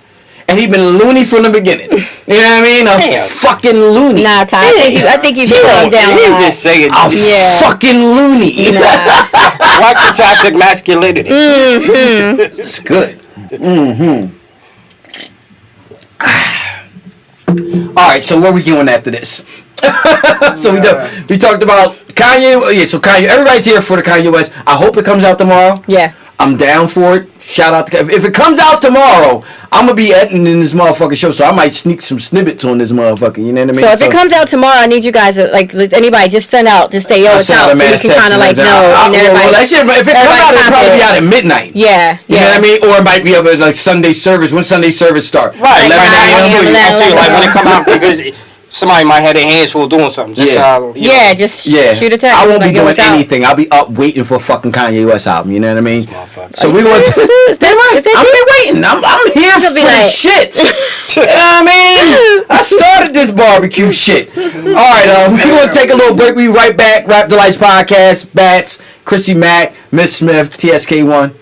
And he been loony from the beginning. You know what I mean? A fucking loony. Nah, Ty. I think you calm down. He just saying fucking loony. Nah. Watch the toxic masculinity. It's good. All right, so where we going after this? So we talked about Kanye. Yeah, so Kanye. Everybody's here for the Kanye West. I hope it comes out tomorrow. Yeah, I'm down for it. Shout out to if it comes out tomorrow, I'm gonna be editing in this motherfucking show, so I might sneak some snippets on this motherfucker. You know what I mean? So if it comes out tomorrow, I need you guys to anybody just say yo, it's out, so we can kind of know. That shit, if it comes out, it'll probably be out at midnight. Yeah, you know what I mean? Or it might be up at like Sunday service. When Sunday service start? Right. 11 a.m. I feel like when it come out because somebody might have their hands full doing something. Just shoot a text. I won't be doing anything. I'll be up waiting for fucking Kanye West album. You know what I mean? So we want to. I'm be waiting. I'm here for the shit. You know what I mean? I started this barbecue shit. All right, we're gonna take a little break. We right back. Rap Delites podcast. Bats, Chrissy Mack, Miss Smith, TSK1.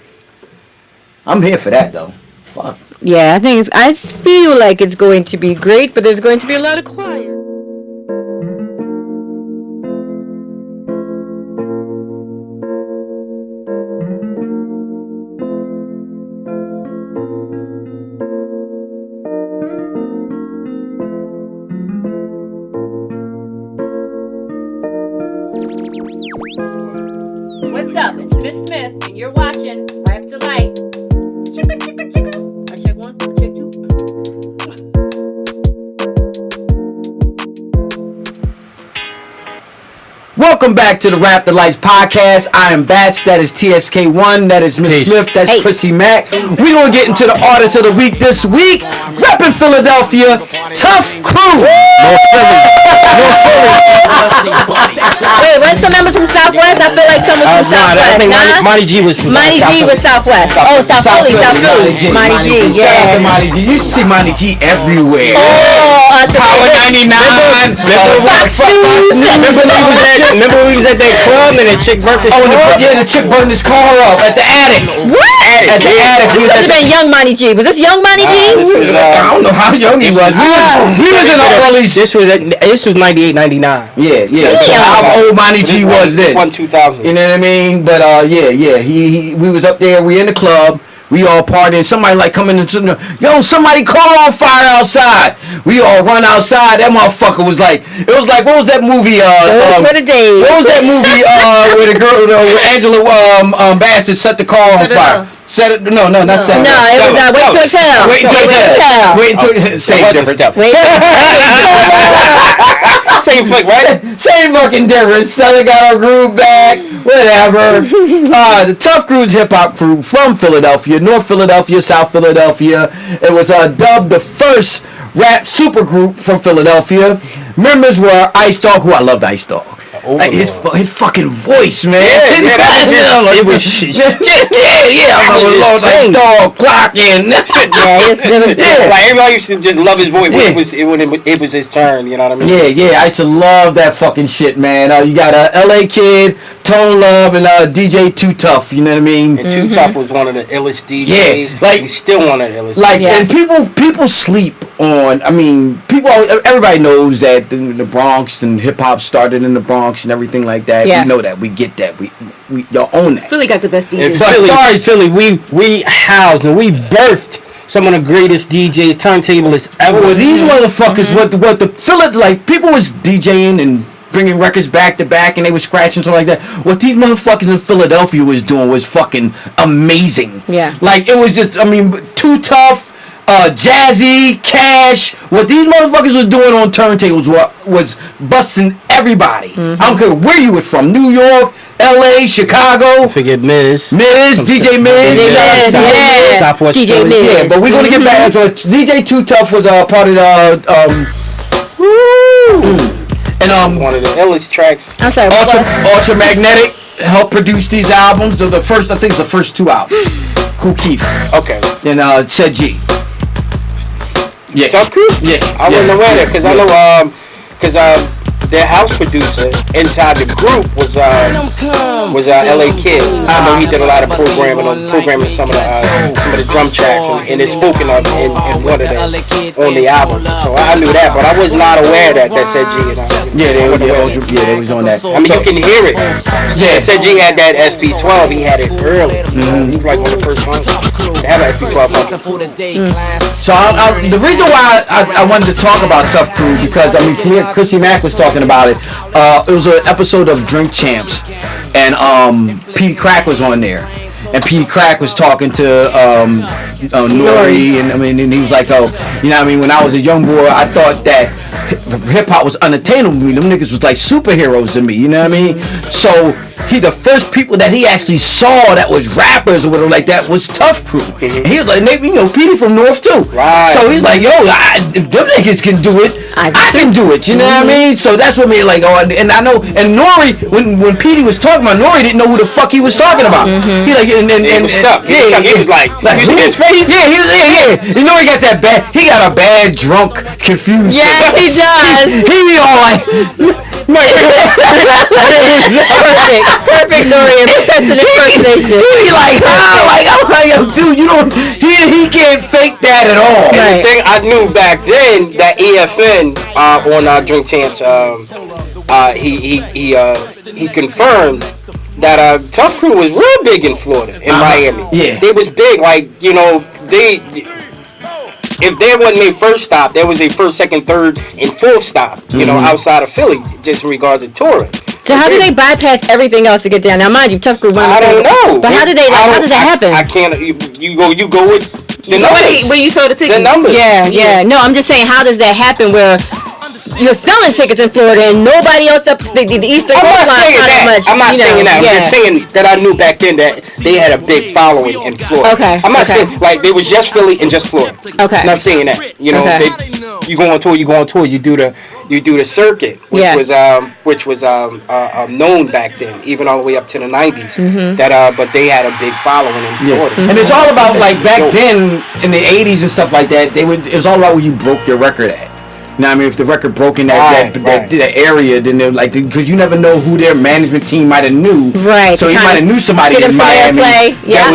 I'm here for that though. Fuck. Yeah, I feel like it's going to be great, but there's going to be a lot of quiet. What's up? It's Miss Smith, and you're watching Rap Delight. Chicka, chicka, chicka. I check one, I check two. Welcome back to the Rap Delites podcast. I am Bats. That is TSK1. That is Miss Smith. That's Chrissy Mack. We're going to get into the artist of the week this week. Repping Philadelphia, Tuff Crew. North Philly. Wait, what's some member from Southwest? I feel like someone from Southwest. I think Monty G was from Monty G was Southwest. Oh, South Philly. Monty G, yeah. You see Monty G everywhere. Oh, Power 99. Fox News. Remember we was at that club and the chick burnt his car up? Yeah, the chick burned his car up at the attic. What? At the attic. This must have been Young Monty G. Was this Young Monty G? I don't know how young he was. We was in our early. This was 98, 99. Yeah. So how old Monty G was then? 2000. You know what I mean? But yeah. We was up there. We in the club. We all partying. Somebody like coming into the, yo, somebody car on fire outside. We all run outside. That motherfucker was like, it was like, what was that movie? For the days. What was that movie where the girl, where Angela Bassett set the car on fire? Set it? No, not set it. No, it was Wait Till Tell. Wait until same difference. Same flick, right? Same fucking difference. Stella got her groove back. Whatever. The Tuff Crew's hip hop crew from Philadelphia, North Philadelphia, South Philadelphia. It was dubbed the first rap supergroup from Philadelphia. Members were Ice Dog, who I loved Ice Dog. Like his fucking voice, man. It was shit. Yeah. I'm a Ice Dog clocking. Like everybody used to just love his voice. It was his turn. You know what I mean? Yeah. I used to love that fucking shit, man. You got a LA Kid, Tone Love, and DJ Too Tough. You know what I mean? And Too Tough was one of the illest DJs. Yeah, like he's still one of the illest. Like, and people sleep on. I mean, everybody knows that the Bronx and hip hop started in the Bronx and everything like that. Yeah. We know that. We get that. We y'all own that. Philly got the best DJs. Philly, we housed and we birthed some of the greatest DJs, turntablists ever. Well, these motherfuckers, what the Philly, like, people was DJing and bringing records back to back and they were scratching something like that. What these motherfuckers in Philadelphia was doing was fucking amazing. Yeah. Like, it was just, I mean, Too Tough, Jazzy, Cash. What these motherfuckers was doing on turntables was busting everybody. I don't care where you was from. New York, LA, Chicago. Forget Miz, DJ Miz. Southwest DJ Philly. Miz. Yeah, but we're gonna get back to it. DJ Too Tough was part of and one of the illest tracks. I'm sorry. Ultra Magnetic helped produce these albums. The first, I think, the first two albums. Kool Keith. Okay. And Said G. Yeah. Tuff Crew? Yeah. I wasn't aware of that because I know their house producer inside the group was LA Kid. I know he did a lot of programming some of the drum tracks and it's spoken of in one of on the album. So I knew that, but I was not aware that Said G. They was on that. I mean, you can hear it. Yeah, Said G had that SB12. He had it early. He was like one of the first ones to have an SB12. So the reason why I wanted to talk about Tuff Crew because I mean Chrissy Mack was talking about it. It was an episode of Drink Champs, and Petey Crack was on there, and Petey Crack was talking to Nori, and I mean, and he was like, "Oh, you know what I mean? When I was a young boy, I thought that hip hop was unattainable to me. Them niggas was like superheroes to me, you know what I mean? So the first people that he actually saw that was rappers or whatever like that was Tuff Crew. And he was like, Petey from North too. Right. So he's like, yo, if them niggas can do it, I can do it. You know what I mean? So that's what made like, and I know, and Nori, when Petey was talking about, Nori didn't know who the fuck he was talking about. He like, and he was stuck. He was like you see his face? Yeah, he was You know, he got a bad drunk, confused. Yes, he does. He be all like, perfect Nori impersonation. He be like, I'm like, yo, dude, you don't. He can't fake that at all. And the thing I knew back then that EFN on Drink Champs, he confirmed that Tuff Crew was real big in Florida, in Miami. Yeah, they was big. Like, you know, if there wasn't a first stop, there was a first, second, third, and fourth stop. You know, outside of Philly, just in regards to touring. So how do they bypass everything else to get down? Now, mind you, Tuff Crew. I don't know. But how did that happen? I can't. You go with the numbers. Where you saw the ticket? The numbers. Yeah. No, I'm just saying, how does that happen? Where you're selling tickets in Florida and nobody else up the Eastern I'm not Coastline saying that. much. I'm not saying that. I'm yeah. just saying that I knew back then that they had a big following in Florida. Okay. I'm not saying like they was just Philly and just Florida. Okay. I'm not saying that. You know, Okay. you go on tour. You do the circuit, which was known back then, even all the way up to the 90s. Mm-hmm. But they had a big following in Florida. And it's all about like back then in the 80s and stuff like that. It's all about where you broke your record at. Now, I mean, if the record broke in that area, then they're like, because you never know who their management team might have knew. Right. So he might have knew somebody in Miami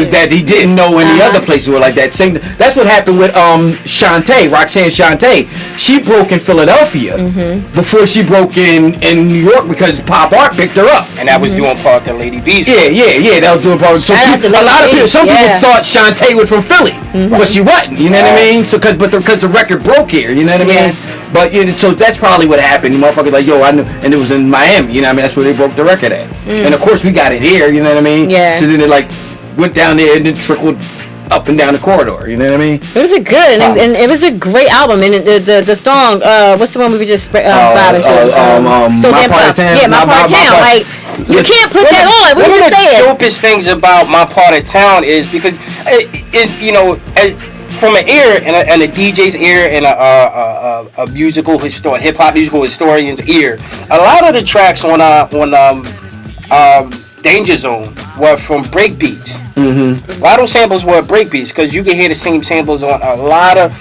that he didn't know any other places were like that. That's what happened with Roxanne Shante. She broke in Philadelphia before she broke in New York because Pop Art picked her up. And that was doing part of Lady B's. Yeah, that was doing part of. So a lot of people, some people thought Shante was from Philly, but she wasn't. You know what I mean? So because the record broke here. You know what I mean? But so that's probably what happened. The motherfuckers like, yo, I knew, and it was in Miami. You know what I mean? That's where they broke the record at. And of course we got it here. You know what I mean? Yeah. So then it like went down there and then trickled up and down the corridor. You know what I mean? It was a good and it was a great album. And the song, what's the one we just vibing to? So My Part of Town. Yeah, My Part of Town. Like you can't put that on. What are you saying? One of the dopest things about My Part of Town is because as from an ear and a DJ's ear and a musical hip hop musical historian's ear, a lot of the tracks on Danger Zone were from breakbeats. A lot of those samples were breakbeats because you can hear the same samples on a lot of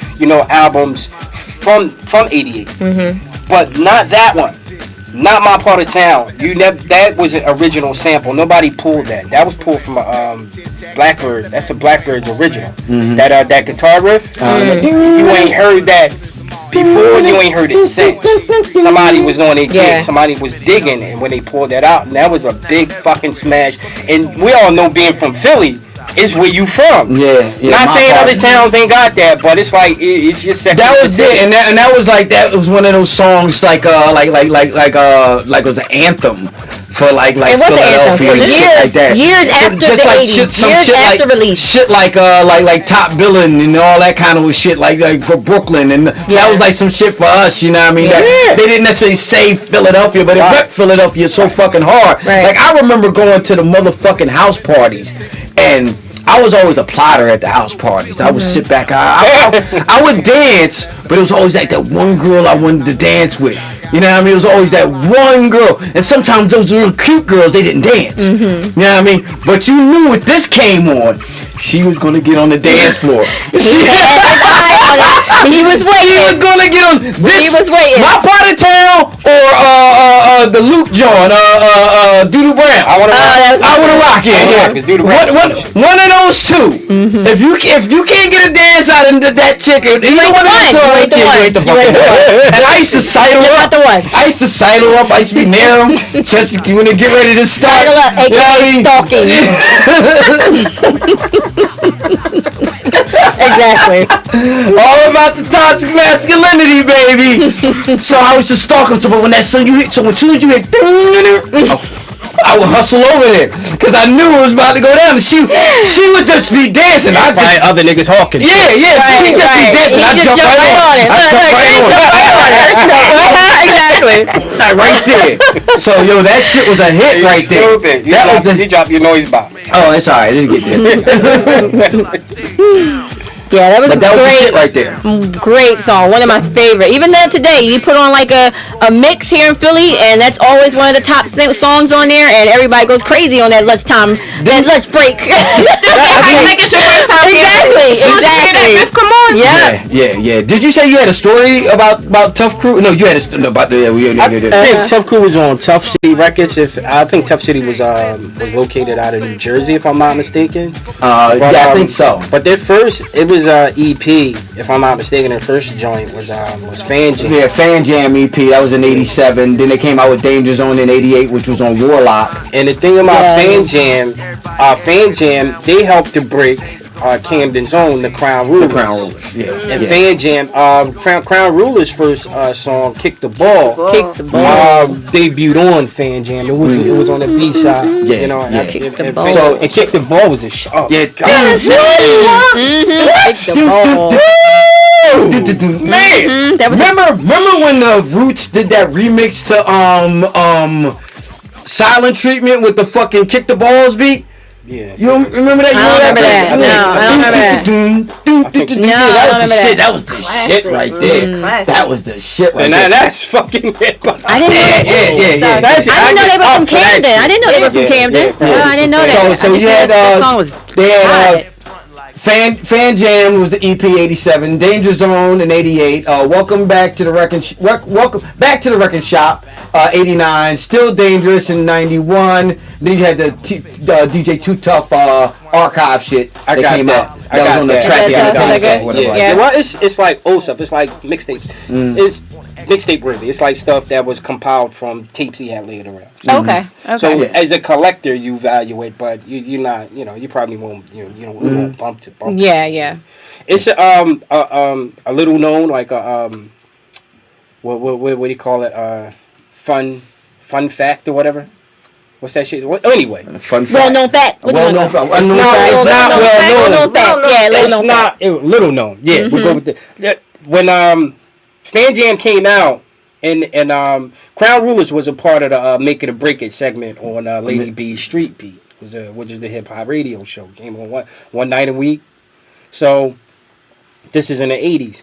albums from '88, but not that one. Not My Part of Town. That was an original sample. Nobody pulled that. That was pulled from a Blackbird. That's a Blackbird's original. That guitar riff. You ain't heard that before. You ain't heard it since. Somebody was on their gig. Somebody was digging, and when they pulled that out, and that was a big fucking smash. And we all know, being from Philly, it's where you from. Not saying other towns ain't got that, but it's like it's just that was it, and that was like one of those songs like it was an anthem for like Philadelphia and shit like that. Years after the 80s, years after release. Shit like Top Billin' and all that kind of shit like for Brooklyn, and that was like some shit for us. You know what I mean? They didn't necessarily say Philadelphia, but it rep Philadelphia so fucking hard. Like I remember going to the motherfucking house parties. And I was always a plotter at the house parties. I would sit back. I would dance, but it was always like that one girl I wanted to dance with. You know what I mean? It was always that one girl. And sometimes those little cute girls, they didn't dance. You know what I mean? But you knew if this came on, she was going to get on the dance floor. He was waiting. She was going to get on this. He was waiting. My Part of Town or the Luke John, Doodoo Brown. I want to rock it. One of those two. If you can't get a dance out of that chick, you ain't the fucking one. And I used to sidle up. I used to sidle up. I used to be near them just when they get ready to start. Sidle up, aka stalking. Exactly. All about the toxic masculinity, baby. So I was just stalking. So, but when that song you hit, so as soon as you hit, I would hustle over there because I knew it was about to go down. And she would just be dancing. I just other niggas hawking. Yeah. She'd just be dancing. I jump right on it. Exactly. Right there. So that shit was a hit right there. You drop your noise box. Oh, it's alright. Just get there. Yeah, that was the shit right there. Great song, one of my favorite. Even then today, you put on like a mix here in Philly, and that's always one of the top songs on there, and everybody goes crazy on that lunch break. Like it's your first time. Exactly. Come on. Yeah. Did you say you had a story about Tuff Crew? No, you had about the. I think Tuff Crew was on Tuff City Records. I think Tuff City was located out of New Jersey, if I'm not mistaken. I think so. But their first, it was EP, if I'm not mistaken. Their first joint was Fan Jam. Yeah, Fan Jam EP. That was in '87. Then they came out with Danger Zone in '88, which was on Warlock. And the thing about Fan Jam, they helped to break Camden's own, the Crown Rulers. And Fan Jam, Crown Rulers' first song, Kick the Ball. Debuted on Fan Jam. It was on the B side. Kick the Ball. So Kick the Ball was a shot. Kick the Ball. Man, That was Remember when the Roots did that remix to Silent Treatment with the fucking Kick the Balls beat? Yeah. You don't remember that? I don't remember that. No, I don't remember that. No, I don't remember that. That was the shit right there. That was the shit So right now there. that's fucking hip hop. I didn't know. Yeah. I didn't know they were from Camden. I didn't know they were from Camden. No, I didn't know that. So you had that song was they had hot. Fan Jam was the EP 87, Danger Zone in 88, Welcome Back to the Welcome Back to the Record Shop 89, Still Dangerous in 91. Then you had the DJ Too Tough archive shit that came out. That was on the track. Yeah. Well, it's like old stuff. It's like mixtapes. It's mixtape worthy. It's like stuff that was compiled from tapes he had laid around. Okay. So as a collector, you evaluate, but you're not. You probably won't. You won't bump to bump. Yeah. It's a little known like what do you call it? Fun fact or whatever. What's that shit? Anyway, fun fact. Well-known fact. Well-known fact. It's not well-known fact. Yeah, it's not little known. Yeah, we go with the when Fan Jam came out and Crown Rulers was a part of the Make It or Break It segment on Lady B's Street Beat, which is the hip hop radio show. Came on one night a week. So this is in the 80s.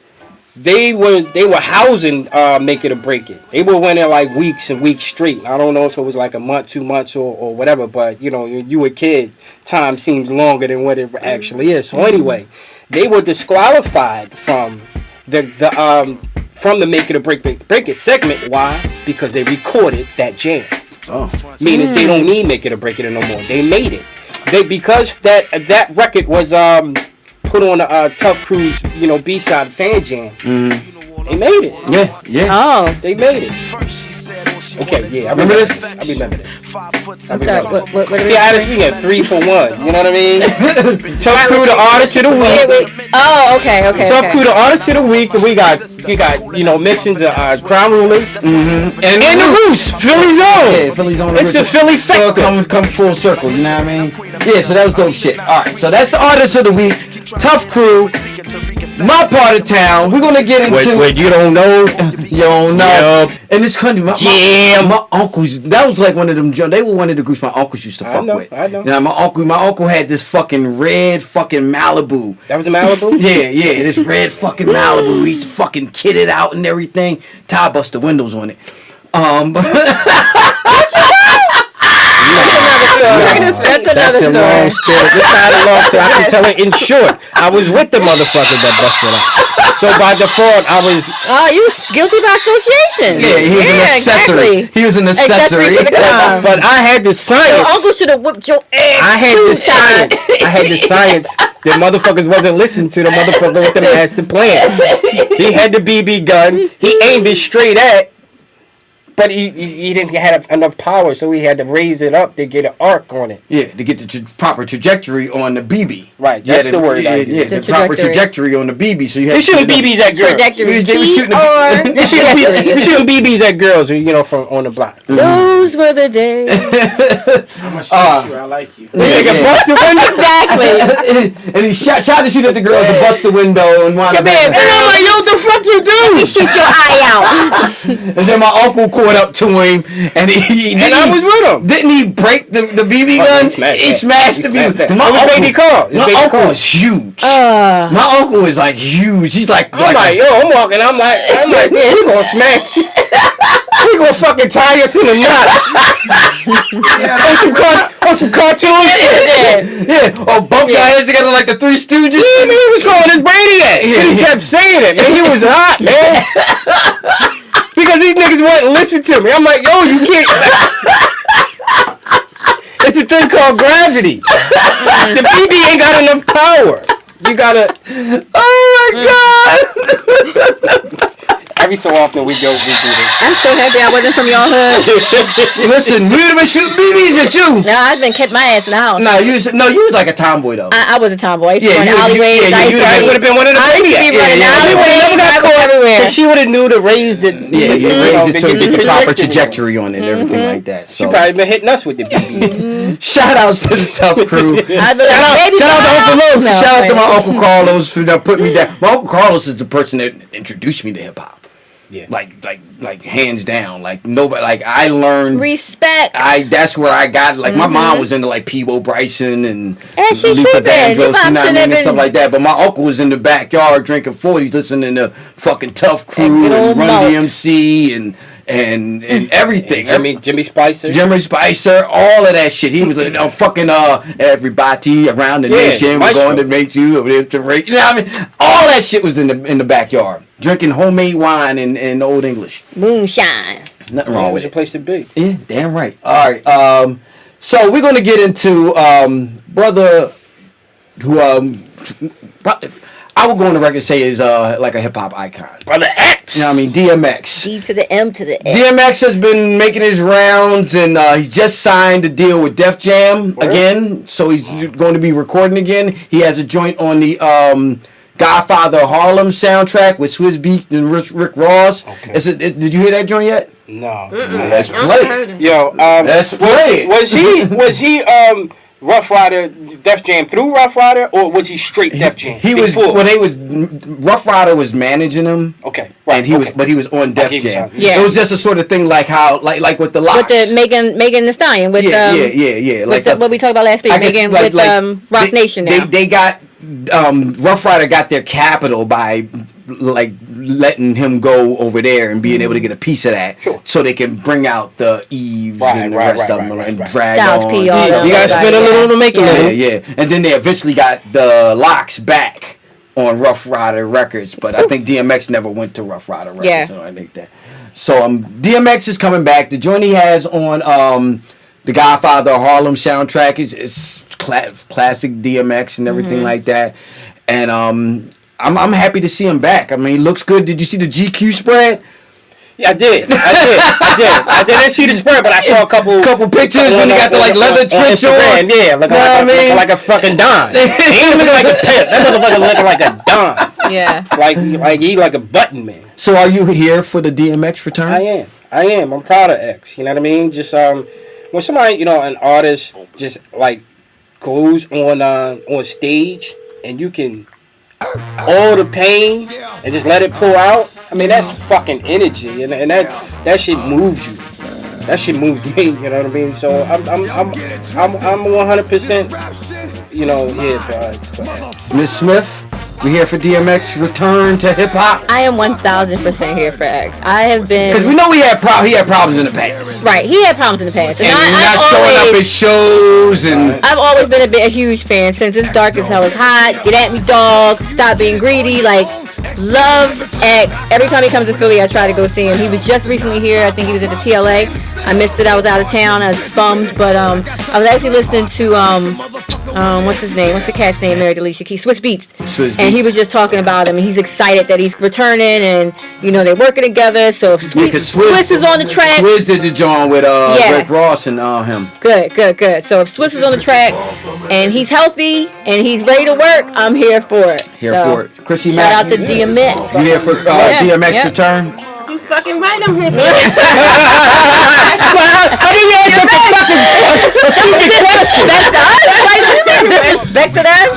They were housing Make It or Break It. They were winning like weeks and weeks straight. I don't know if it was like a month, 2 months, or whatever. But you a kid, time seems longer than what it actually is. So anyway, they were disqualified from the Make It or Break It segment. Why? Because they recorded that jam. Meaning they don't need Make It or Break It no more. They made it. Because that record was put on Tuff Crew's, B-side Fan Jam. They made it. Yeah. Oh. They made it. Okay, yeah. I remember this. I remember this. See, I just we had 3 for 1. You know what I mean? Tuff Crew, the artist of the week. Oh, okay. Tuff Crew, the artist of the week. And we got mentions of Crown Rulers and the Roots, Philly's own. Yeah, Philly's own. It's the Philly factor. Come full circle. You know what I mean? Yeah. So that was dope shit. All right. So that's the artist of the week. Tuff Crew, my part of town. We're gonna get into. Wait, you don't know? You don't know. Yep. In this country, my uncles. That was like one of them. They were one of the groups my uncles used to fuck with. I know. Now my uncle had this fucking red fucking Malibu. That was a Malibu. Yeah. This red fucking Malibu. He's fucking kitted out and everything. Ty bust the windows on it. That's another story. A long story. This side of long, so I can tell it in short. I was with the motherfucker that busted up. So by default, I was. Oh, you was guilty by association. Yeah, he was an accessory. Exactly. He was an accessory to the crime. But I had the science. Your uncle should have whipped your ass. I had the science that motherfuckers wasn't listening to the motherfucker with the master plan. He had the BB gun. He aimed it straight at. But he didn't have enough power, so he had to raise it up to get an arc on it. Yeah, to get the proper trajectory on the BB. Right, that's the word. Yeah, the proper trajectory on the BB. So you had shooting BBs at girls. Trajectory. You shooting BBs at girls, from on the block. Those were the days. I'm gonna shoot you. I like you. Bust the window. Exactly. And he tried to shoot at the girls and bust the window and wound up. And I'm like, yo, what the fuck you do? He shoot your eye out. And then my uncle caught up to him, and I was with him. Didn't he break the BB gun? He smashed the BB. My uncle is huge. My uncle is like huge. He's like, I'm like, man, he gonna smash. He gonna fucking tie us in the knots. on some cartoon shit. Yeah. Or bump your heads together like the Three Stooges. Yeah, man, he was calling his brainiac. He kept saying it, man. He was hot, man. Because these niggas wouldn't listen to me. I'm like, yo, you can't. It's a thing called gravity. The BB ain't got enough power. You gotta. Oh my God. Every so often we do this. I'm so happy I wasn't from your hood. Listen, we would have been shooting BBs at you. No, I've been kept my ass in the house. No, you was like a tomboy though. I was a tomboy. I used to run you alleyways. would have been one of the I used to be running alleyways. I was everywhere. She would have knew to raise the get the proper trajectory on it and everything like that. So. She probably been hitting us with the BB. Shout outs to the Tuff Crew. Shout out to Uncle Los. Shout out to my Uncle Carlos for putting me down. My Uncle Carlos is the person that introduced me to hip hop. Yeah. Like hands down. Like nobody. Like I learned respect. That's where I got. Like my mom was into like Peebo Bryson and she should be. And stuff like that. But my uncle was in the backyard drinking 40s, listening to fucking Tuff Crew and Run DMC and everything. Jimmy Spicer, all of that shit. He was like, fucking everybody around the nation. We're going to make you. You know what I mean? All that shit was in the backyard, drinking homemade wine in Old English. Moonshine. Nothing wrong with your place to be. Yeah, damn right. All right. So we're gonna get into brother who I would go on the record and say is like a hip hop icon. Brother X. You know what I mean? DMX. D to the M to the X. DMX has been making his rounds and he just signed a deal with Def Jam again. So he's going to be recording again. He has a joint on the Godfather Harlem soundtrack with Swizz Beatz and Rick Ross. Okay. Did you hear that joint yet? No. Let's play it. Yo, let's play it. Was he Rough Rider Def Jam through Rough Rider, or was he straight Def Jam? He was Rough Rider was managing him. Okay, right. And he was on Def Jam. Yeah. It was just a sort of thing like how like with the Locks. With the Megan Thee Stallion. With yeah. Like what we talked about last week. Megan with Rock Nation. Now they got Rough Rider got their capital by like letting him go over there and being able to get a piece of that, so they can bring out the Eves and the rest of them and drag Styles on. P. You gotta spend a little to make a little. Yeah. And then they eventually got the Locks back on Rough Rider Records, but I think DMX never went to Rough Rider Records. Yeah. So I think that. So DMX is coming back. The joint he has on the Godfather Harlem soundtrack is classic DMX and everything like that, and I'm happy to see him back. I mean, he looks good. Did you see the GQ spread? Yeah, I did. I didn't see the spread, but I saw a couple pictures when he got the like leather trench on. Yeah, looking like a fucking Don. He ain't looking like a pimp. That motherfucker looking like a Don. Yeah. Like he like a button man. So are you here for the DMX return? I am. I'm proud of X. You know what I mean? Just when somebody, an artist just like goes on stage and you can all the pain and just let it pull out. I mean, that's fucking energy, and that shit moves you. That shit moves me. You know what I mean? So I'm 100%. Here for X. Miss Smith, we here for DMX return to hip hop. I am 1,000% here for X. I have been because we know he had problems in the past. Right, he had problems in the past, and not showing up at shows. And I've always been a huge fan since It's Dark as Hell Is Hot. Get at me, dog. Stop being greedy. Like, love X. Every time he comes to Philly, I try to go see him. He was just recently here. I think he was at the TLA. I missed it. I was out of town. I was bummed, but I was actually listening to what's his name? What's the cat's name? Married to Alicia Keys. Swizz Beatz. And he was just talking about him, and he's excited that he's returning, and they're working together. So if Swizz is on the track, Swizz did the joint with Rick Ross and him. Good. So if Swizz is on the track and he's healthy and he's ready to work, I'm here for it. Chrissy shout out to DMX. You here for DMX return? You fucking right, I'm here for it. I didn't answer a stupid question. Disrespect to that?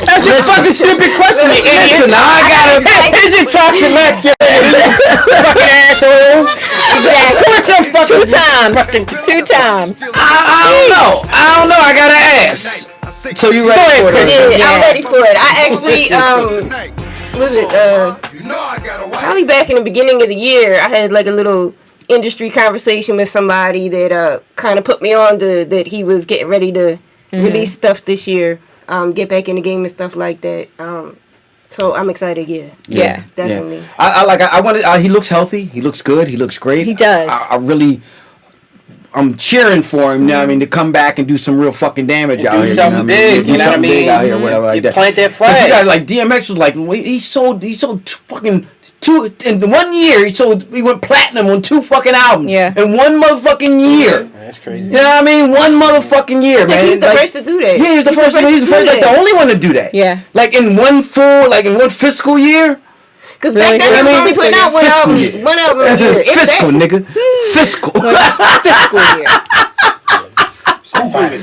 That's a fucking stupid question, you idiot. Now I gotta. Is it toxic masculinity? Fucking asshole. Of course I'm fucking 2 times. I don't know. I gotta ask. So you ready for it? Yeah, I'm ready for it. I actually probably back in the beginning of the year, I had like a little industry conversation with somebody that kind of put me on that he was getting ready to release stuff this year, get back in the game and stuff like that. So I'm excited. Yeah, definitely. Yeah. I wanted. He looks healthy. He looks good. He looks great. He does. I really I'm cheering for him. You know what I mean? To come back and do some real fucking damage out here. Do something big. You know what I mean? Out here, whatever like that. Plant that flag. You got like DMX was like he sold fucking two in 1 year. He went platinum on 2 fucking albums. Yeah. In 1 motherfucking year. That's crazy. You know what I mean? 1 motherfucking year, man. He's the first to do that. Yeah, he's the first. He's the first. Like the only one to do that. Yeah. Like in one fiscal year. Because back then, they were only putting out one album a year. Fiscal, nigga. Fiscal. Fiscal year.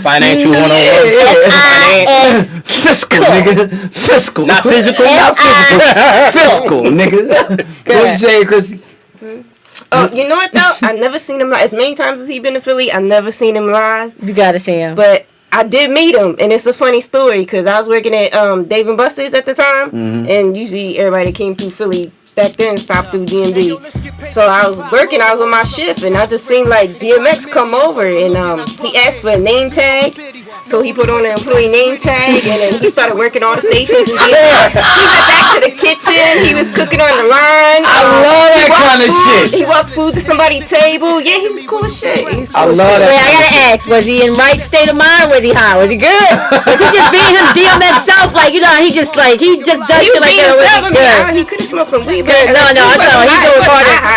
Financial 101. Fiscal, nigga. Fiscal. Not physical. Not physical. Fiscal, nigga. What you say, Chrissy? You know what though? I never seen him live. As many times as he been to Philly, I never seen him live. You gotta see him. But I did meet him, and it's a funny story because I was working at Dave & Buster's at the time, and usually everybody that came through Philly back then stopped through DMV. So I was working, I was on my shift, and I just seen like DMX come over, and he asked for a name tag. So he put on an employee name tag, and then he started working all the stations. And he went back to the kitchen. He was cooking on the line. I love that kind of shit. He walked food to somebody's table. Yeah, he was cool as shit. I love that. Wait, I gotta ask, was he in right state of mind? Was he high? Was he good? Was he just being him DMX self? Like, you know, he just does He shit was like being that. himself. He could have smoked some weed. No, I know.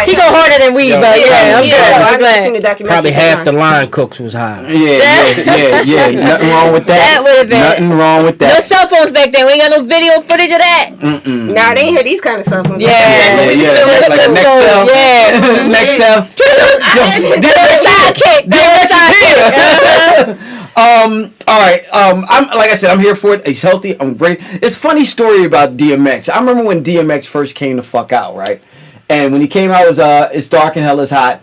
He go harder than we, but yeah, I'm good. I'm I've seen the glad. documentary. Probably half the line cooks was high. Yeah. Nothing wrong with that. That would have been. Nothing wrong with No that. cell phones back then. We ain't got no video footage of that. Nah, they ain't had these kind of stuff. Yeah. Like a Nextel. Yeah. Nextel. Sidekick. All right. I'm like I said, I'm here for it. He's healthy. I'm great. It's a funny story about DMX. I remember when DMX first came the fuck out, right? And when he came out, it was It's Dark and Hell is Hot.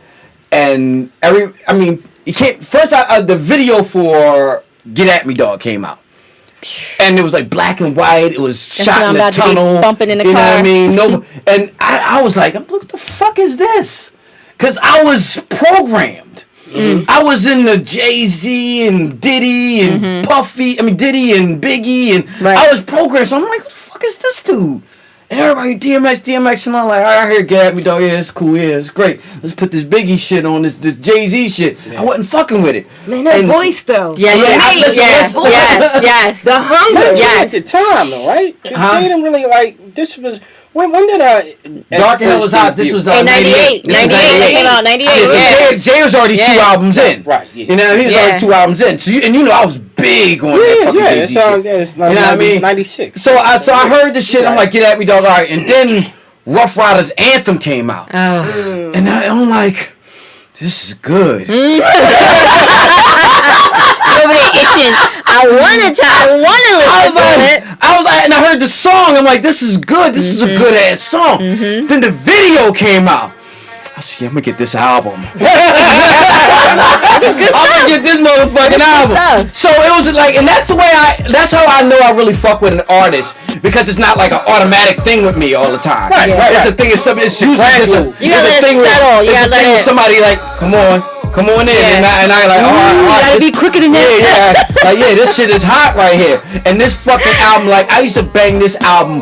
And he came first. The video for Get At Me Dog came out. And it was like black and white. It was shot in the tunnel. Bumping in the car. You know what I mean? No, and I was like, what the fuck is this? Because I was programmed. I was in the Jay-Z and Diddy and Diddy and Biggie, and I was programmed. So I'm like, what the fuck is this dude? And everybody, DMX, and I'm like, all right, here, Get At Me Dog. Yeah, it's cool. Yeah, it's great. Let's put this Biggie shit on, this Jay-Z shit. Yeah. I wasn't fucking with it. Man, that voice, though. Yes. The hunger. At the time, though, right? Because they didn't really like, this was, when did Dark and Hell was Hot. This was 98. 98. Jay was already 2 albums in. Right, yeah. You know, he was already 2 albums in. So, I was big on that fucking Jay-Z shit. It's you know what I mean? 96. So I heard the shit. I'm like, Get At Me Dog. All right. And then Rough Riders Anthem came out. And I'm like, this is good. Over there itching. I wanted to listen to it. I was like, and I heard the song. I'm like, this is good. This is a good ass song. Then the video came out. I said, I'm gonna get this album. I'm gonna get this motherfucking album. So it was like, and that's how I know I really fuck with an artist, because it's not like an automatic thing with me all the time. Right. It's a thing. It's usually just a thing with somebody like, come on in, and I like, all right, you gotta be quicker than that. Yeah, this shit is hot right here. And this fucking album, like, I used to bang this album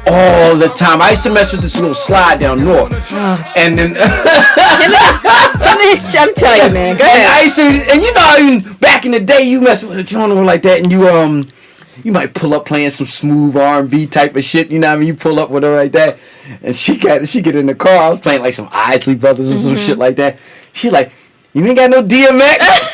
all the time. I used to mess with this little slide down north, and then I'm telling you, man. Go ahead. And I used to, and even back in the day, you mess with a joint like that, and you might pull up playing some smooth R&B type of shit. You know what I mean? You pull up with her like that, and she get in the car. I was playing like some Isley Brothers or some shit like that. She like, you ain't got no DMX?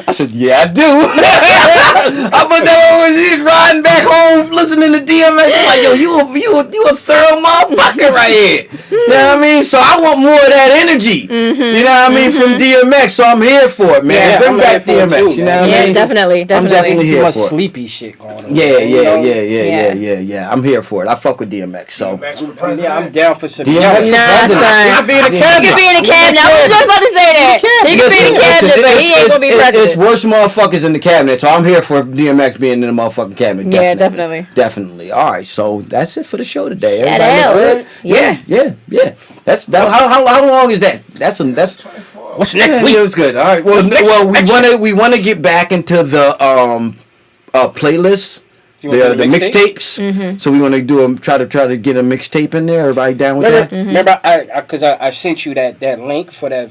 I said, yeah, I do. I put that on when she's riding back home, listening to DMX. I'm like, yo, you a thorough motherfucker right here. You know what I mean? So I want more of that energy. You know what I mean? From DMX. So I'm here for it, man. Yeah, bring back DMX. Too, you know what I mean? Definitely. I'm definitely here much for it. sleepy shit going on. Yeah. I'm here for it. I fuck with DMX. So I'm down for some. Nah, son. He could be in the cabinet. He could be in the cabinet. I was just about to say that. He could be in the cabinet, but he ain't gonna be president. It's worse motherfuckers in the cabinet, so I'm here for DMX being in the motherfucking cabinet. Yeah, definitely. All right, so that's it for the show today. Shout Everybody out. good? Yeah. That's how long is that? That's What's next week? It was good. All right. Well, we want to get back into the playlist. the mixtapes. So we want to try to get a mixtape in there. Everybody down with that? Remember, because I sent you that link for that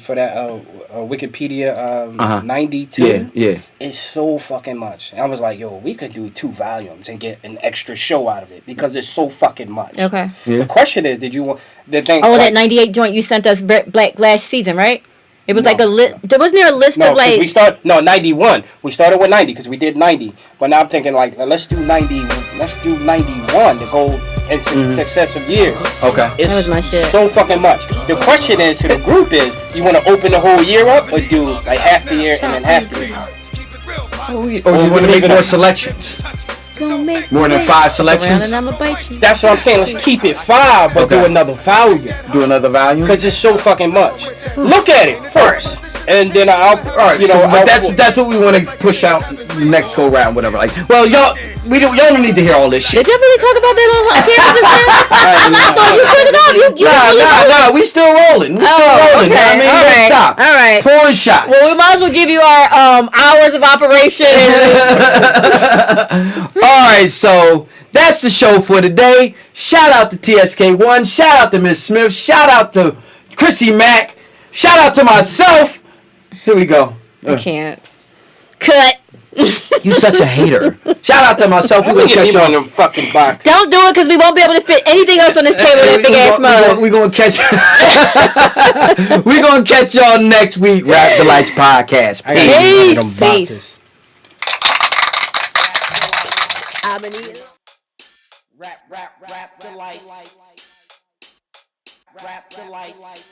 Wikipedia 92. Yeah. It's so fucking much. And I was like, yo, we could do 2 volumes and get an extra show out of it because it's so fucking much. Okay. Yeah. The question is, did you want the thing? Oh, that 98 joint you sent us Black last season, right? It was like a list. Wasn't there a list of like? 91. We started with 90 because we did 90. But now I'm thinking like, let's do 90. Let's do 91 to go in successive years. Okay. It's that was my shit. So fucking much. The question is to the group is, you want to open the whole year up or do like half the year and then half the year? Or you want to make more selections? More than 5 selections? That's what I'm saying. Let's keep it 5, but do another volume. Do another volume? Because it's so fucking much. Look at it first, and then I'll. Alright, that's what we want to push out next go round, whatever. Like, well, y'all don't need to hear all this shit. Did y'all really talk about that on camera this time? I thought you put it up. Nah, we still rolling. We still rolling. Okay. You know what I mean? Stop. All right. Pouring shots. Well, we might as well give you our hours of operation. Alright, so that's the show for today. Shout out to TSK1. Shout out to Miss Smith. Shout out to Chrissy Mack. Shout out to myself. Here we go. I can't. Cut. You such a hater. Shout out to myself. We're gonna catch you on them fucking box. Don't do it because we won't be able to fit anything else on this table with that big ass mug. We're gonna catch. We're gonna catch y'all next week. Rap Delites podcast. Peace. Rap Delites. Rap Delites.